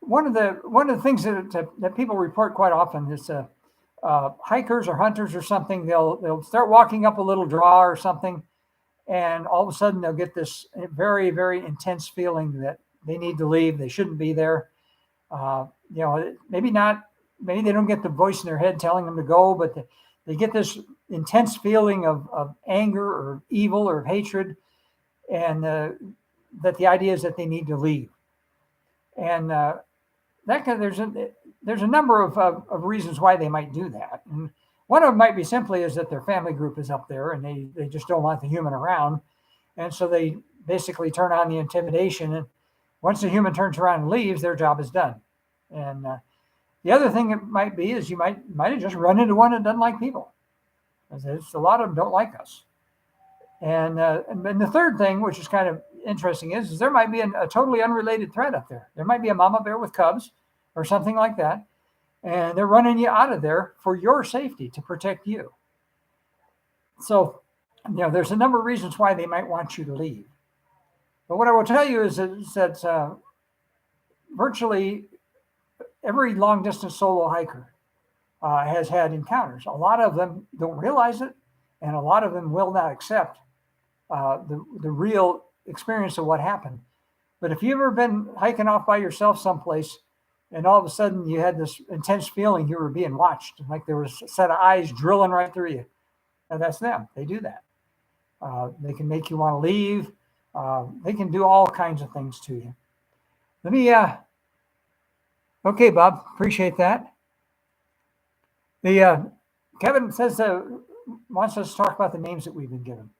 one of the things that people report quite often is hikers or hunters or something. They'll start walking up a little draw or something, and all of a sudden they'll get this very, very intense feeling that they need to leave. They shouldn't be there. Maybe not. Maybe they don't get the voice in their head telling them to go, but they get this intense feeling of anger or evil or hatred, and that the idea is that they need to leave. And there's a number of reasons why they might do that. And one of them might be simply is that their family group is up there and they just don't want the human around. And so they basically turn on the intimidation. And once the human turns around and leaves, their job is done. And the other thing it might be is you might have just run into one that doesn't like people. There's a lot of them don't like us. And then the third thing, which is kind of interesting, is there might be a totally unrelated threat up there. There might be a mama bear with cubs or something like that, and they're running you out of there for your safety to protect you. So, there's a number of reasons why they might want you to leave. But what I will tell you is that virtually every long distance solo hiker has had encounters. A lot of them don't realize it, and a lot of them will not accept the real experience of what happened. But if you've ever been hiking off by yourself someplace, and all of a sudden you had this intense feeling you were being watched, like there was a set of eyes drilling right through you, and that's them. They do that. They can make you want to leave. They can do all kinds of things to you. Let me, okay, Bob, appreciate that. Kevin says wants us to talk about the names that we've been given.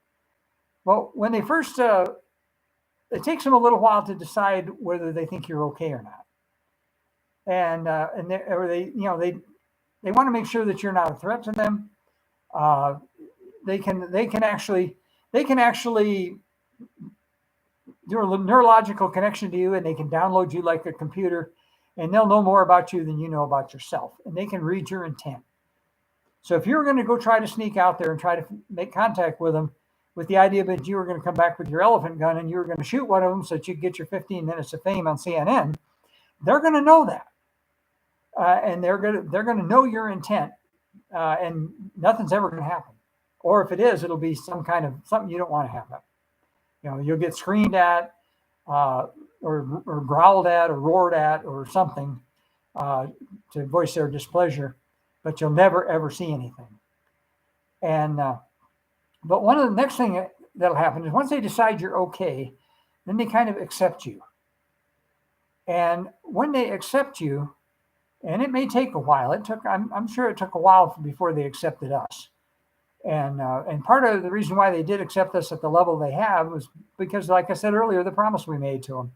Well, when they first, it takes them a little while to decide whether they think you're okay or not, and they want to make sure that you're not a threat to them. They can actually do a neurological connection to you, and they can download you like a computer, and they'll know more about you than you know about yourself, and they can read your intent. So if you're going to go try to sneak out there and try to make contact with them with the idea that you were going to come back with your elephant gun and you were going to shoot one of them so that you get your 15 minutes of fame on CNN, they're going to know that. And they're going to know your intent, and nothing's ever going to happen. Or if it is, it'll be something you don't want to happen. You'll get screamed at, or growled at, or roared at, or something to voice their displeasure, but you'll never ever see anything. And but one of the next thing that'll happen is once they decide you're okay, then they kind of accept you. And when they accept you, and it may take a while. I'm sure it took a while before they accepted us. And part of the reason why they did accept us at the level they have was because, like I said earlier, the promise we made to them,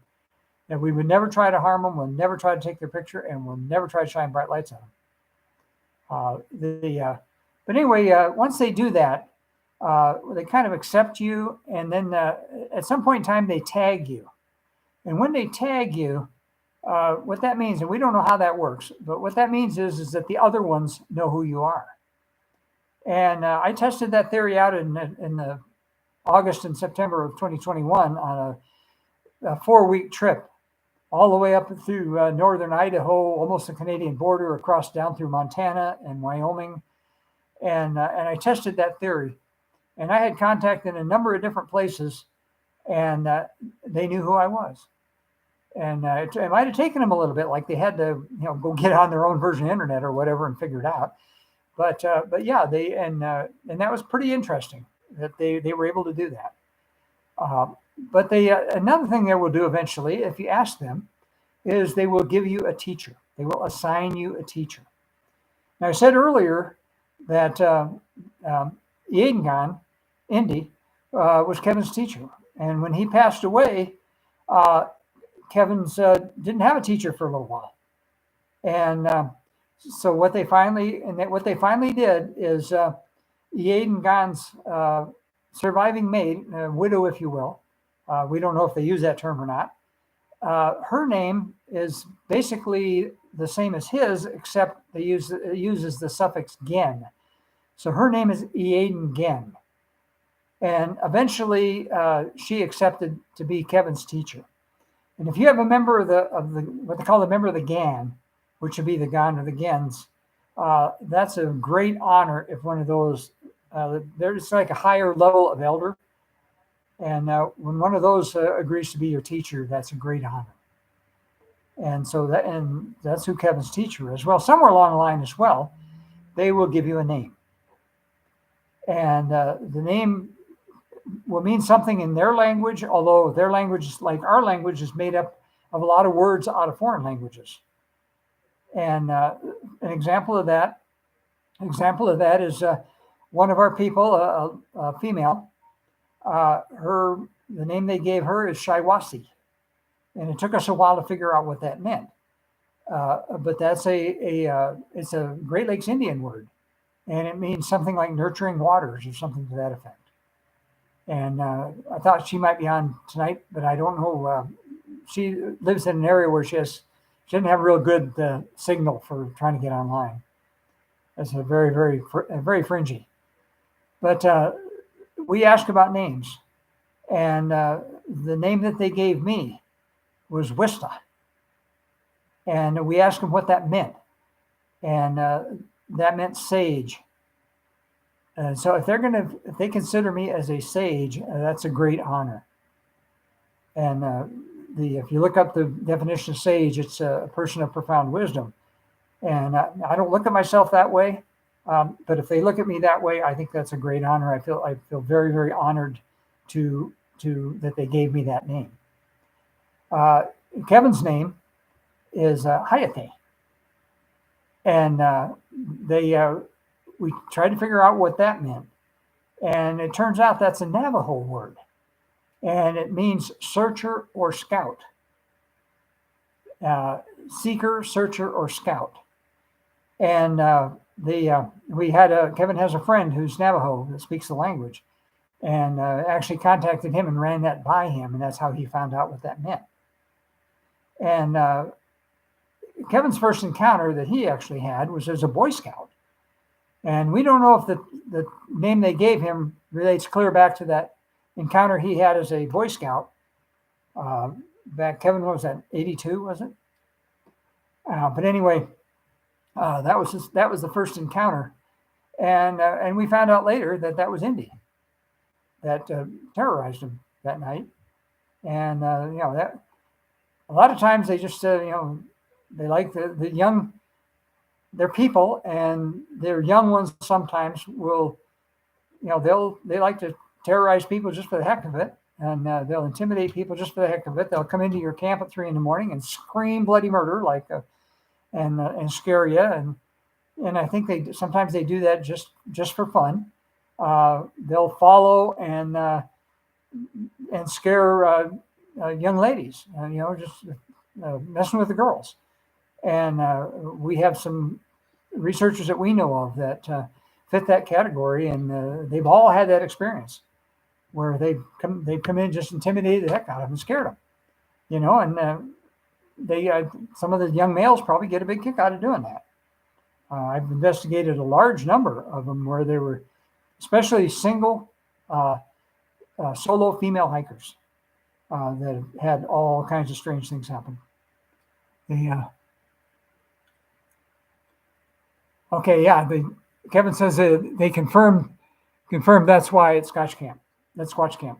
that we would never try to harm them, we'll never try to take their picture, and we'll never try to shine bright lights on them. But anyway, once they do that, they kind of accept you, and then at some point in time, they tag you. And when they tag you, what that means, and we don't know how that works, but what that means is that the other ones know who you are. And I tested that theory out in the August and September of 2021 on a 4-week trip, all the way up through northern Idaho, almost the Canadian border, across down through Montana and Wyoming. And I tested that theory. And I had contact in a number of different places, and they knew who I was. And it might have taken them a little bit, like they had to, go get on their own version of the internet or whatever and figure it out. But yeah, and that was pretty interesting that they were able to do that. But another thing they will do eventually, if you ask them, is they will give you a teacher. They will assign you a teacher. Now, I said earlier that Yeadon, Indy, was Kevin's teacher. And when he passed away, Kevin's didn't have a teacher for a little while. And so what they finally did is Yeadon Gan's surviving maid, widow, if you will. We don't know if they use that term or not. Her name is basically the same as his, except it uses the suffix gen. So her name is Yeadon Gen. And eventually she accepted to be Kevin's teacher. And if you have a member of the what they call the member of the Gan, which would be the Gan or the Gens, that's a great honor if one of those, there's like a higher level of elder. And when one of those agrees to be your teacher, that's a great honor. And so that's who Kevin's teacher is. Well, somewhere along the line as well, they will give you a name. And the name will mean something in their language, although their language, like our language, is made up of a lot of words out of foreign languages. And an example of that is one of our people, a female. The name they gave her is Shiawassee, and it took us a while to figure out what that meant. But that's it's a Great Lakes Indian word, and it means something like nurturing waters or something to that effect. And I thought she might be on tonight, but I don't know. She lives in an area where she didn't have a real good signal for trying to get online. It's a very fringy. But we asked about names, and the name that they gave me was Wista. And we asked them what that meant, and that meant sage. So if they consider me as a sage, that's a great honor. And if you look up the definition of sage, it's a person of profound wisdom. And I don't look at myself that way, but if they look at me that way, I think that's a great honor. I feel very, very honored to that they gave me that name. Kevin's name is Hayate, and we tried to figure out what that meant, and it turns out that's a Navajo word, and it means searcher or scout, seeker, searcher, or scout. And Kevin has a friend who's Navajo that speaks the language, and actually contacted him and ran that by him, and that's how he found out what that meant. And Kevin's first encounter that he actually had was as a Boy Scout. And we don't know if the name they gave him relates clear back to that encounter he had as a Boy Scout. Back, Kevin, what was that, 82, was it? But anyway, that was the first encounter. And we found out later that was Indy that terrorized him that night. And, that a lot of times they just, they like the young, they're people, and their young ones sometimes will, they like to terrorize people just for the heck of it, and they'll intimidate people just for the heck of it. They'll come into your camp at 3 a.m. and scream bloody murder, and scare you, and I think sometimes they do that just for fun. They'll follow and scare young ladies, just messing with the girls. And we have some researchers that we know of that fit that category, and they've all had that experience where they've come in, just intimidated the heck out of them and scared them, and they some of the young males probably get a big kick out of doing that. I've investigated a large number of them where they were especially single solo female hikers that had all kinds of strange things happen. Kevin says they confirmed that's why it's Squatch Camp. That's Squatch Camp.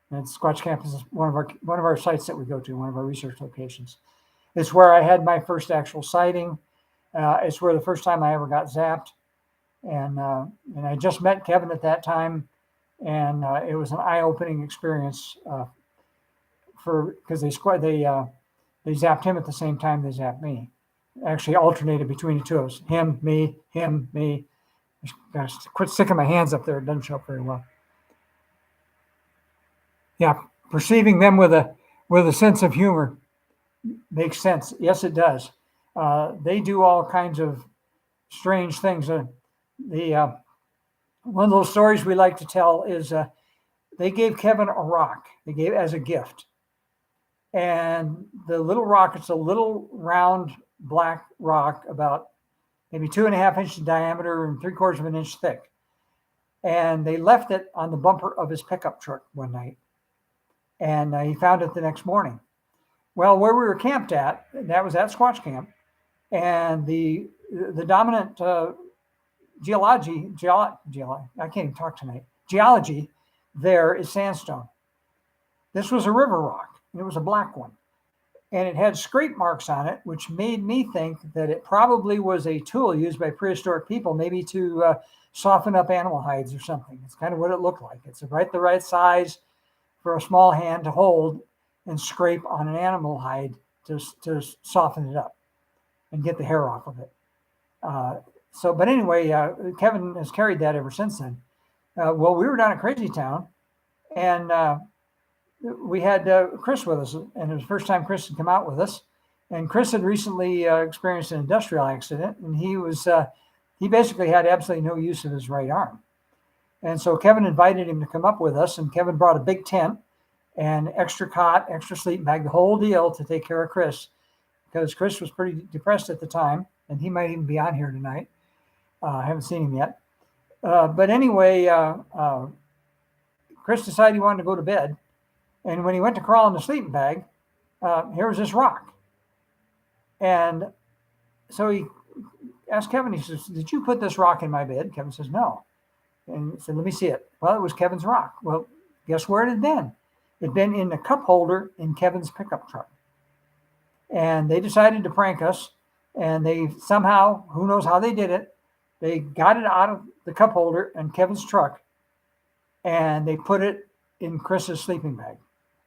And Squatch Camp is one of our sites that we go to, one of our research locations. It's where I had my first actual sighting. It's where the first time I ever got zapped, and I just met Kevin at that time, and it was an eye-opening experience because they zapped him at the same time they zapped me. Actually alternated between the two of us. Him, me. Gosh, quit sticking my hands up there. It doesn't show up very well. Yeah, perceiving them with a sense of humor makes sense. Yes, it does. They do all kinds of strange things. One of those stories we like to tell is they gave Kevin a rock. They gave as a gift. And the little rock, it's a little round black rock about maybe 2.5 inches in diameter and 3/4 of an inch thick. And they left it on the bumper of his pickup truck one night. And he found it the next morning. Well, where we were camped at, that was at Squatch Camp. And the dominant geology, I can't even talk tonight. Geology there is sandstone. This was a river rock. It was a black one. And it had scrape marks on it, which made me think that it probably was a tool used by prehistoric people, maybe to soften up animal hides or something. It's kind of what it looked like. It's the right size for a small hand to hold and scrape on an animal hide to soften it up and get the hair off of it. But anyway, Kevin has carried that ever since then. Well, we were down at Crazy Town, and we had Chris with us, and it was the first time Chris had come out with us. And Chris had recently experienced an industrial accident, and he basically had absolutely no use of his right arm. And so Kevin invited him to come up with us, and Kevin brought a big tent and extra cot, extra sleeping bag, the whole deal to take care of Chris, because Chris was pretty depressed at the time, and he might even be on here tonight. I haven't seen him yet. But anyway, Chris decided he wanted to go to bed. And when he went to crawl in the sleeping bag, here was this rock. And so he asked Kevin, he says, "Did you put this rock in my bed?" Kevin says, "No." And he said, "Let me see it." Well, it was Kevin's rock. Well, guess where it had been? It had been in the cup holder in Kevin's pickup truck. And they decided to prank us. And they somehow, who knows how they did it, they got it out of the cup holder in Kevin's truck, and they put it in Chris's sleeping bag,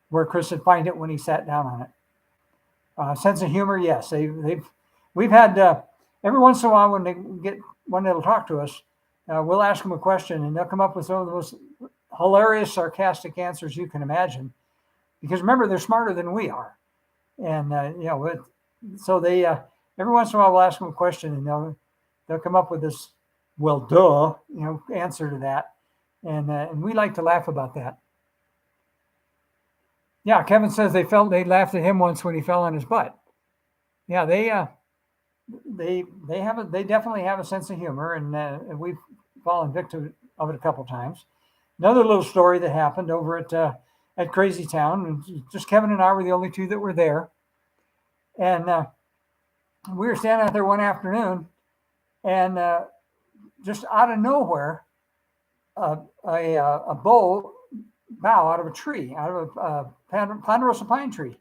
where Chris would find it when he sat down on it. Sense of humor, yes. We've had every once in a while when they get one that'll talk to us, we'll ask them a question, and they'll come up with some of the most hilarious, sarcastic answers you can imagine. Because remember, they're smarter than we are, and so they every once in a while we'll ask them a question, and they'll come up with this, "Well, duh," answer to that, and we like to laugh about that. Yeah, Kevin says they laughed at him once when he fell on his butt. Yeah, they definitely have a sense of humor, and we've fallen victim of it a couple times. Another little story that happened over at Crazy Town, and just Kevin and I were the only two that were there, and we were standing out there one afternoon, and just out of nowhere, a bow out of a tree, out of a ponderosa pine tree,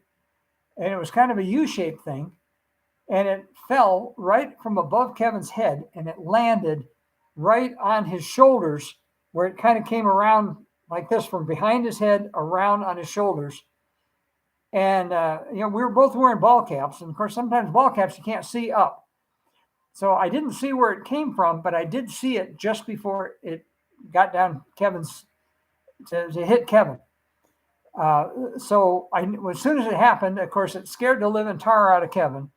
and it was kind of a U-shaped thing, and it fell right from above Kevin's head, and it landed right on his shoulders, where it kind of came around like this from behind his head around on his shoulders. And we were both wearing ball caps, and of course sometimes ball caps you can't see up, so I didn't see where it came from, but I did see it just before it got down Kevin's to hit Kevin. So as soon as it happened, of course, it scared the living tar out of Kevin,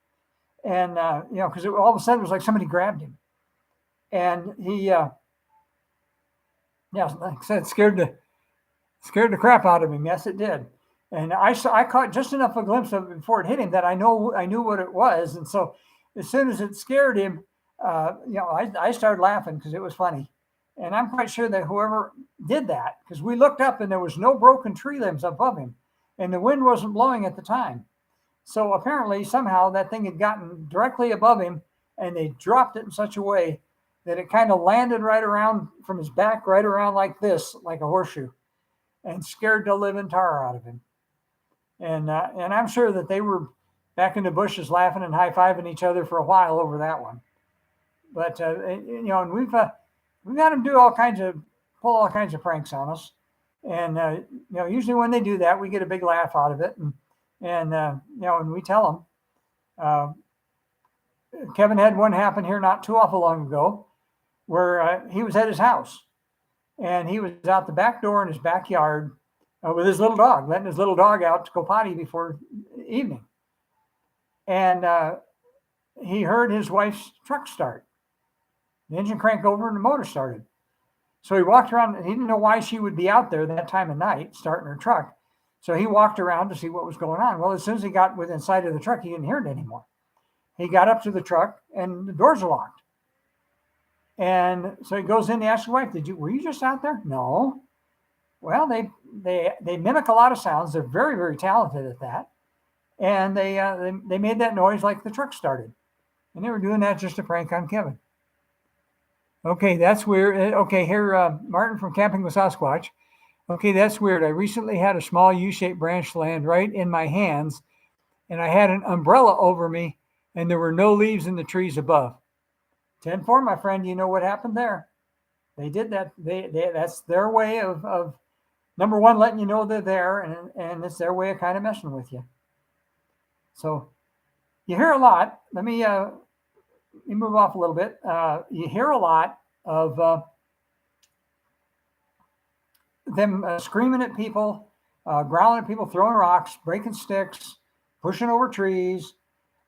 and because all of a sudden it was like somebody grabbed him, and he, like I said, scared the crap out of him. Yes, it did. And I caught just enough of a glimpse of it before it hit him that I knew what it was, and so as soon as it scared him, I started laughing because it was funny. And I'm quite sure that whoever did that, because we looked up and there was no broken tree limbs above him, and the wind wasn't blowing at the time. So apparently somehow that thing had gotten directly above him, and they dropped it in such a way that it kind of landed right around from his back, right around like this, like a horseshoe, and scared the living tar out of him. And I'm sure that they were back in the bushes laughing and high-fiving each other for a while over that one. But, and we've had them pull all kinds of pranks on us. And, usually when they do that, we get a big laugh out of it. And we tell them. Kevin had one happen here not too awful long ago where he was at his house. And he was out the back door in his backyard with his little dog, letting his little dog out to go potty before evening. And he heard his wife's truck start. The engine cranked over and the motor started. So he walked around. He didn't know why she would be out there that time of night starting her truck. So he walked around to see what was going on. Well, as soon as he got within sight of the truck, he didn't hear it anymore. He got up to the truck and the doors are locked. And so he goes in and asks his wife, were you just out there? No. Well, they mimic a lot of sounds. They're very, very talented at that. And they made that noise like the truck started. And they were doing that just to prank on Kevin. Okay, that's weird. Okay, here, Martin from Camping with Sasquatch. Okay, that's weird. I recently had a small U-shaped branch land right in my hands, and I had an umbrella over me, and there were no leaves in the trees above. 10-4, my friend, you know what happened there. They did that. That's their way of number one, letting you know they're there, and it's their way of kind of messing with you. So you hear a lot. Let me move off a little bit. You hear a lot of them screaming at people, growling at people, throwing rocks, breaking sticks, pushing over trees.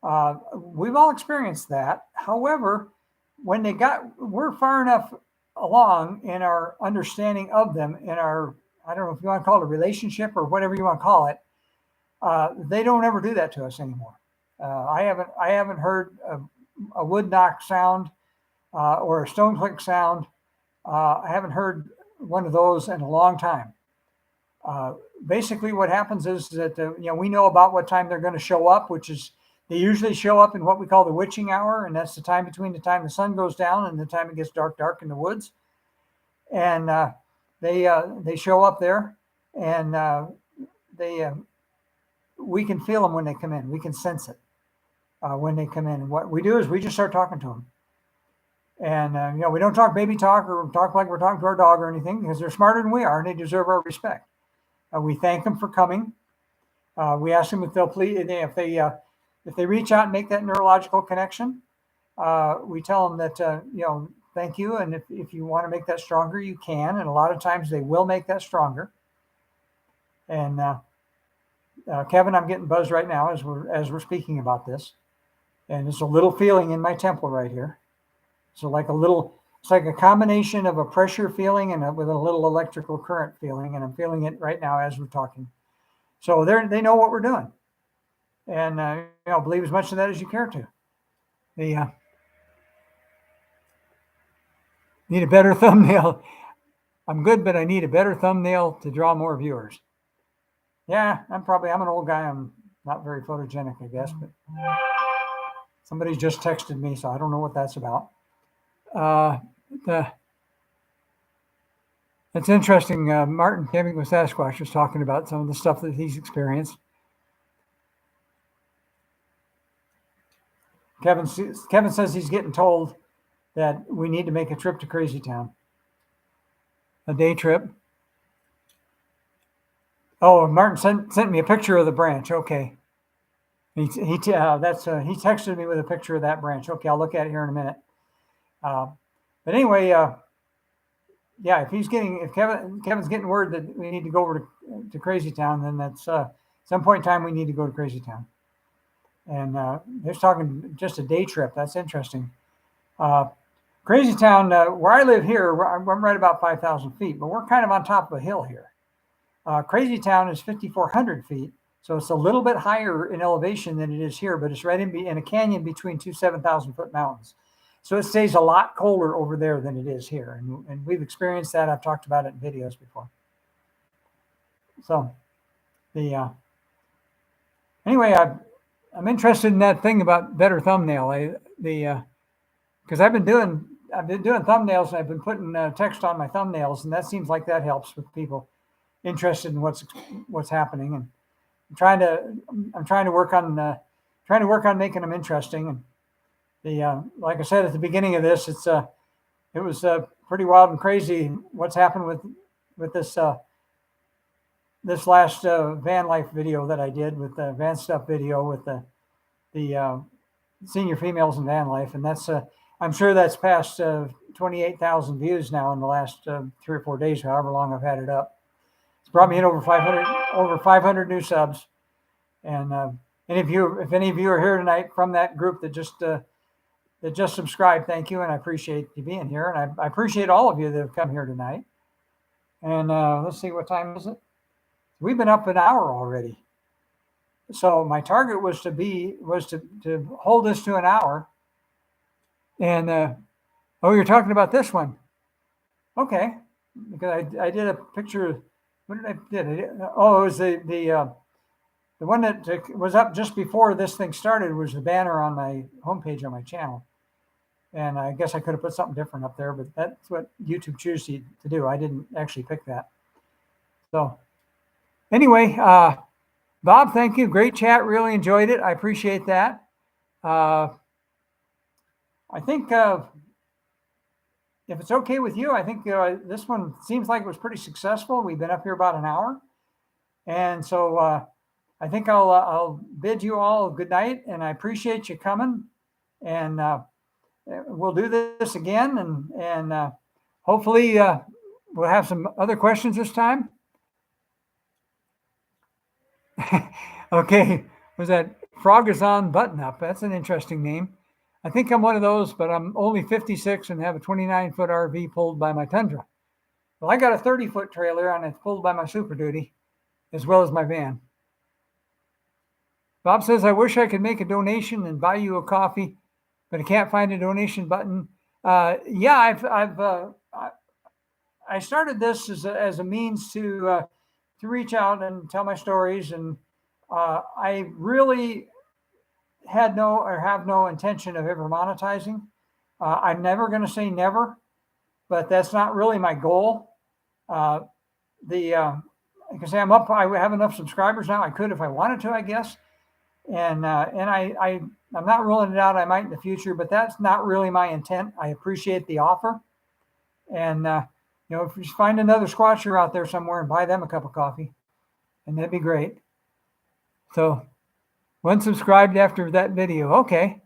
We've all experienced that. However, when we're far enough along in our understanding of them, in our, I don't know if you want to call it a relationship or whatever you want to call it. They don't ever do that to us anymore. I haven't heard a wood knock sound or a stone click sound. I haven't heard one of those in a long time. Basically, what happens is that we know about what time they're going to show up, which is they usually show up in what we call the witching hour, and that's the time between the time the sun goes down and the time it gets dark in the woods. And they show up there, and we can feel them when they come in. We can sense it when they come in. And what we do is we just start talking to them. And we don't talk baby talk or talk like we're talking to our dog or anything, because they're smarter than we are and they deserve our respect. We thank them for coming. We ask them if they'll please, if they reach out and make that neurological connection. We tell them that thank you, and if you want to make that stronger, you can. And a lot of times they will make that stronger. And Kevin, I'm getting buzzed right now as we're speaking about this, and it's a little feeling in my temple right here. So it's like a combination of a pressure feeling and with a little electrical current feeling, and I'm feeling it right now as we're talking. So they know what we're doing, and believe as much of that as you care to. They need a better thumbnail. I'm good, but I need a better thumbnail to draw more viewers. Yeah, I'm an old guy. I'm not very photogenic, I guess, but somebody just texted me, so I don't know what that's about. It's interesting. Martin Camping with Sasquatch was talking about some of the stuff that he's experienced. Kevin says he's getting told that we need to make a trip to Crazy Town, a day trip. Oh, Martin sent me a picture of the branch. Okay, he texted me with a picture of that branch. Okay, I'll look at it here in a minute. But anyway, yeah, if Kevin's getting word that we need to go over to Crazy Town, then that's some point in time we need to go to Crazy Town. And they're talking just a day trip. That's interesting. Crazy Town, where I live here, I'm right about 5,000 feet, but we're kind of on top of a hill here. Crazy Town is 5,400 feet, so it's a little bit higher in elevation than it is here, but it's right in a canyon between two 7,000-foot mountains. So it stays a lot colder over there than it is here, and we've experienced that. I've talked about it in videos before. So anyway, I'm interested in that thing about better thumbnail. Because I've been doing thumbnails, and I've been putting text on my thumbnails, and that seems like that helps with people interested in what's happening. And I'm trying to work on making them interesting. And like I said at the beginning of this, it was pretty wild and crazy what's happened with this this last van life video that I did, with the van stuff video with the senior females in van life, and that's I'm sure that's past 28,000 views now in the last 3 or 4 days, however long I've had it up. It's brought me in over 500 new subs, and if any of you are here tonight from that group that just subscribed, thank you, and I appreciate you being here, and I appreciate all of you that have come here tonight. And let's see, what time is it? We've been up an hour already. So my target was to hold this to an hour. And you're talking about this one, okay? Because I did a picture. What did I did? It was the one that was up just before this thing started, was the banner on my homepage on my channel. And I guess I could have put something different up there, but that's what YouTube chooses to do. I didn't actually pick that. So anyway, Bob, thank you. Great chat. Really enjoyed it. I appreciate that. I think if it's okay with you, I think this one seems like it was pretty successful. We've been up here about an hour. And so I think I'll bid you all good night, and I appreciate you coming. And we'll do this again, and hopefully we'll have some other questions this time. Okay, was that Frogazon Button Up? That's an interesting name. I think I'm one of those, but I'm only 56 and have a 29-foot RV pulled by my Tundra. Well, I got a 30-foot trailer and it's pulled by my Super Duty, as well as my van. Bob says, I wish I could make a donation and buy you a coffee, but I can't find a donation button. I started this as a means to reach out and tell my stories, and I really had no or have no intention of ever monetizing. I'm never going to say never, but that's not really my goal. Like I say, I have enough subscribers now. I could if I wanted to, I guess. And I'm not ruling it out. I might in the future, but that's not really my intent. I appreciate the offer. And, if you find another squatcher out there somewhere and buy them a cup of coffee, and that'd be great. So, one subscribed after that video. Okay.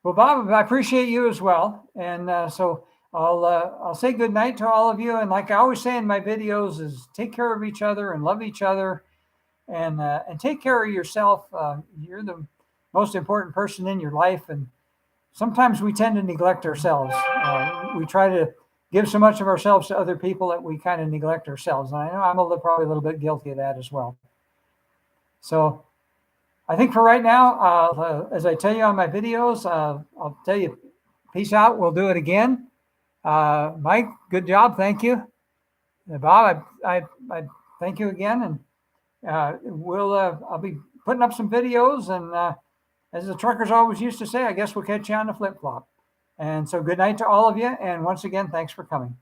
Well, Bob, I appreciate you as well. And so I'll say good night to all of you. And like I always say in my videos is take care of each other and love each other, and take care of yourself. You're the most important person in your life. And sometimes we tend to neglect ourselves. We try to give so much of ourselves to other people that we kind of neglect ourselves. And I know I'm probably a little bit guilty of that as well. So I think for right now, as I tell you on my videos, I'll tell you, peace out. We'll do it again. Mike, good job. Thank you. Bob, I thank you again. And I'll be putting up some videos. And as the truckers always used to say, I guess we'll catch you on the flip flop. And so good night to all of you. And once again, thanks for coming.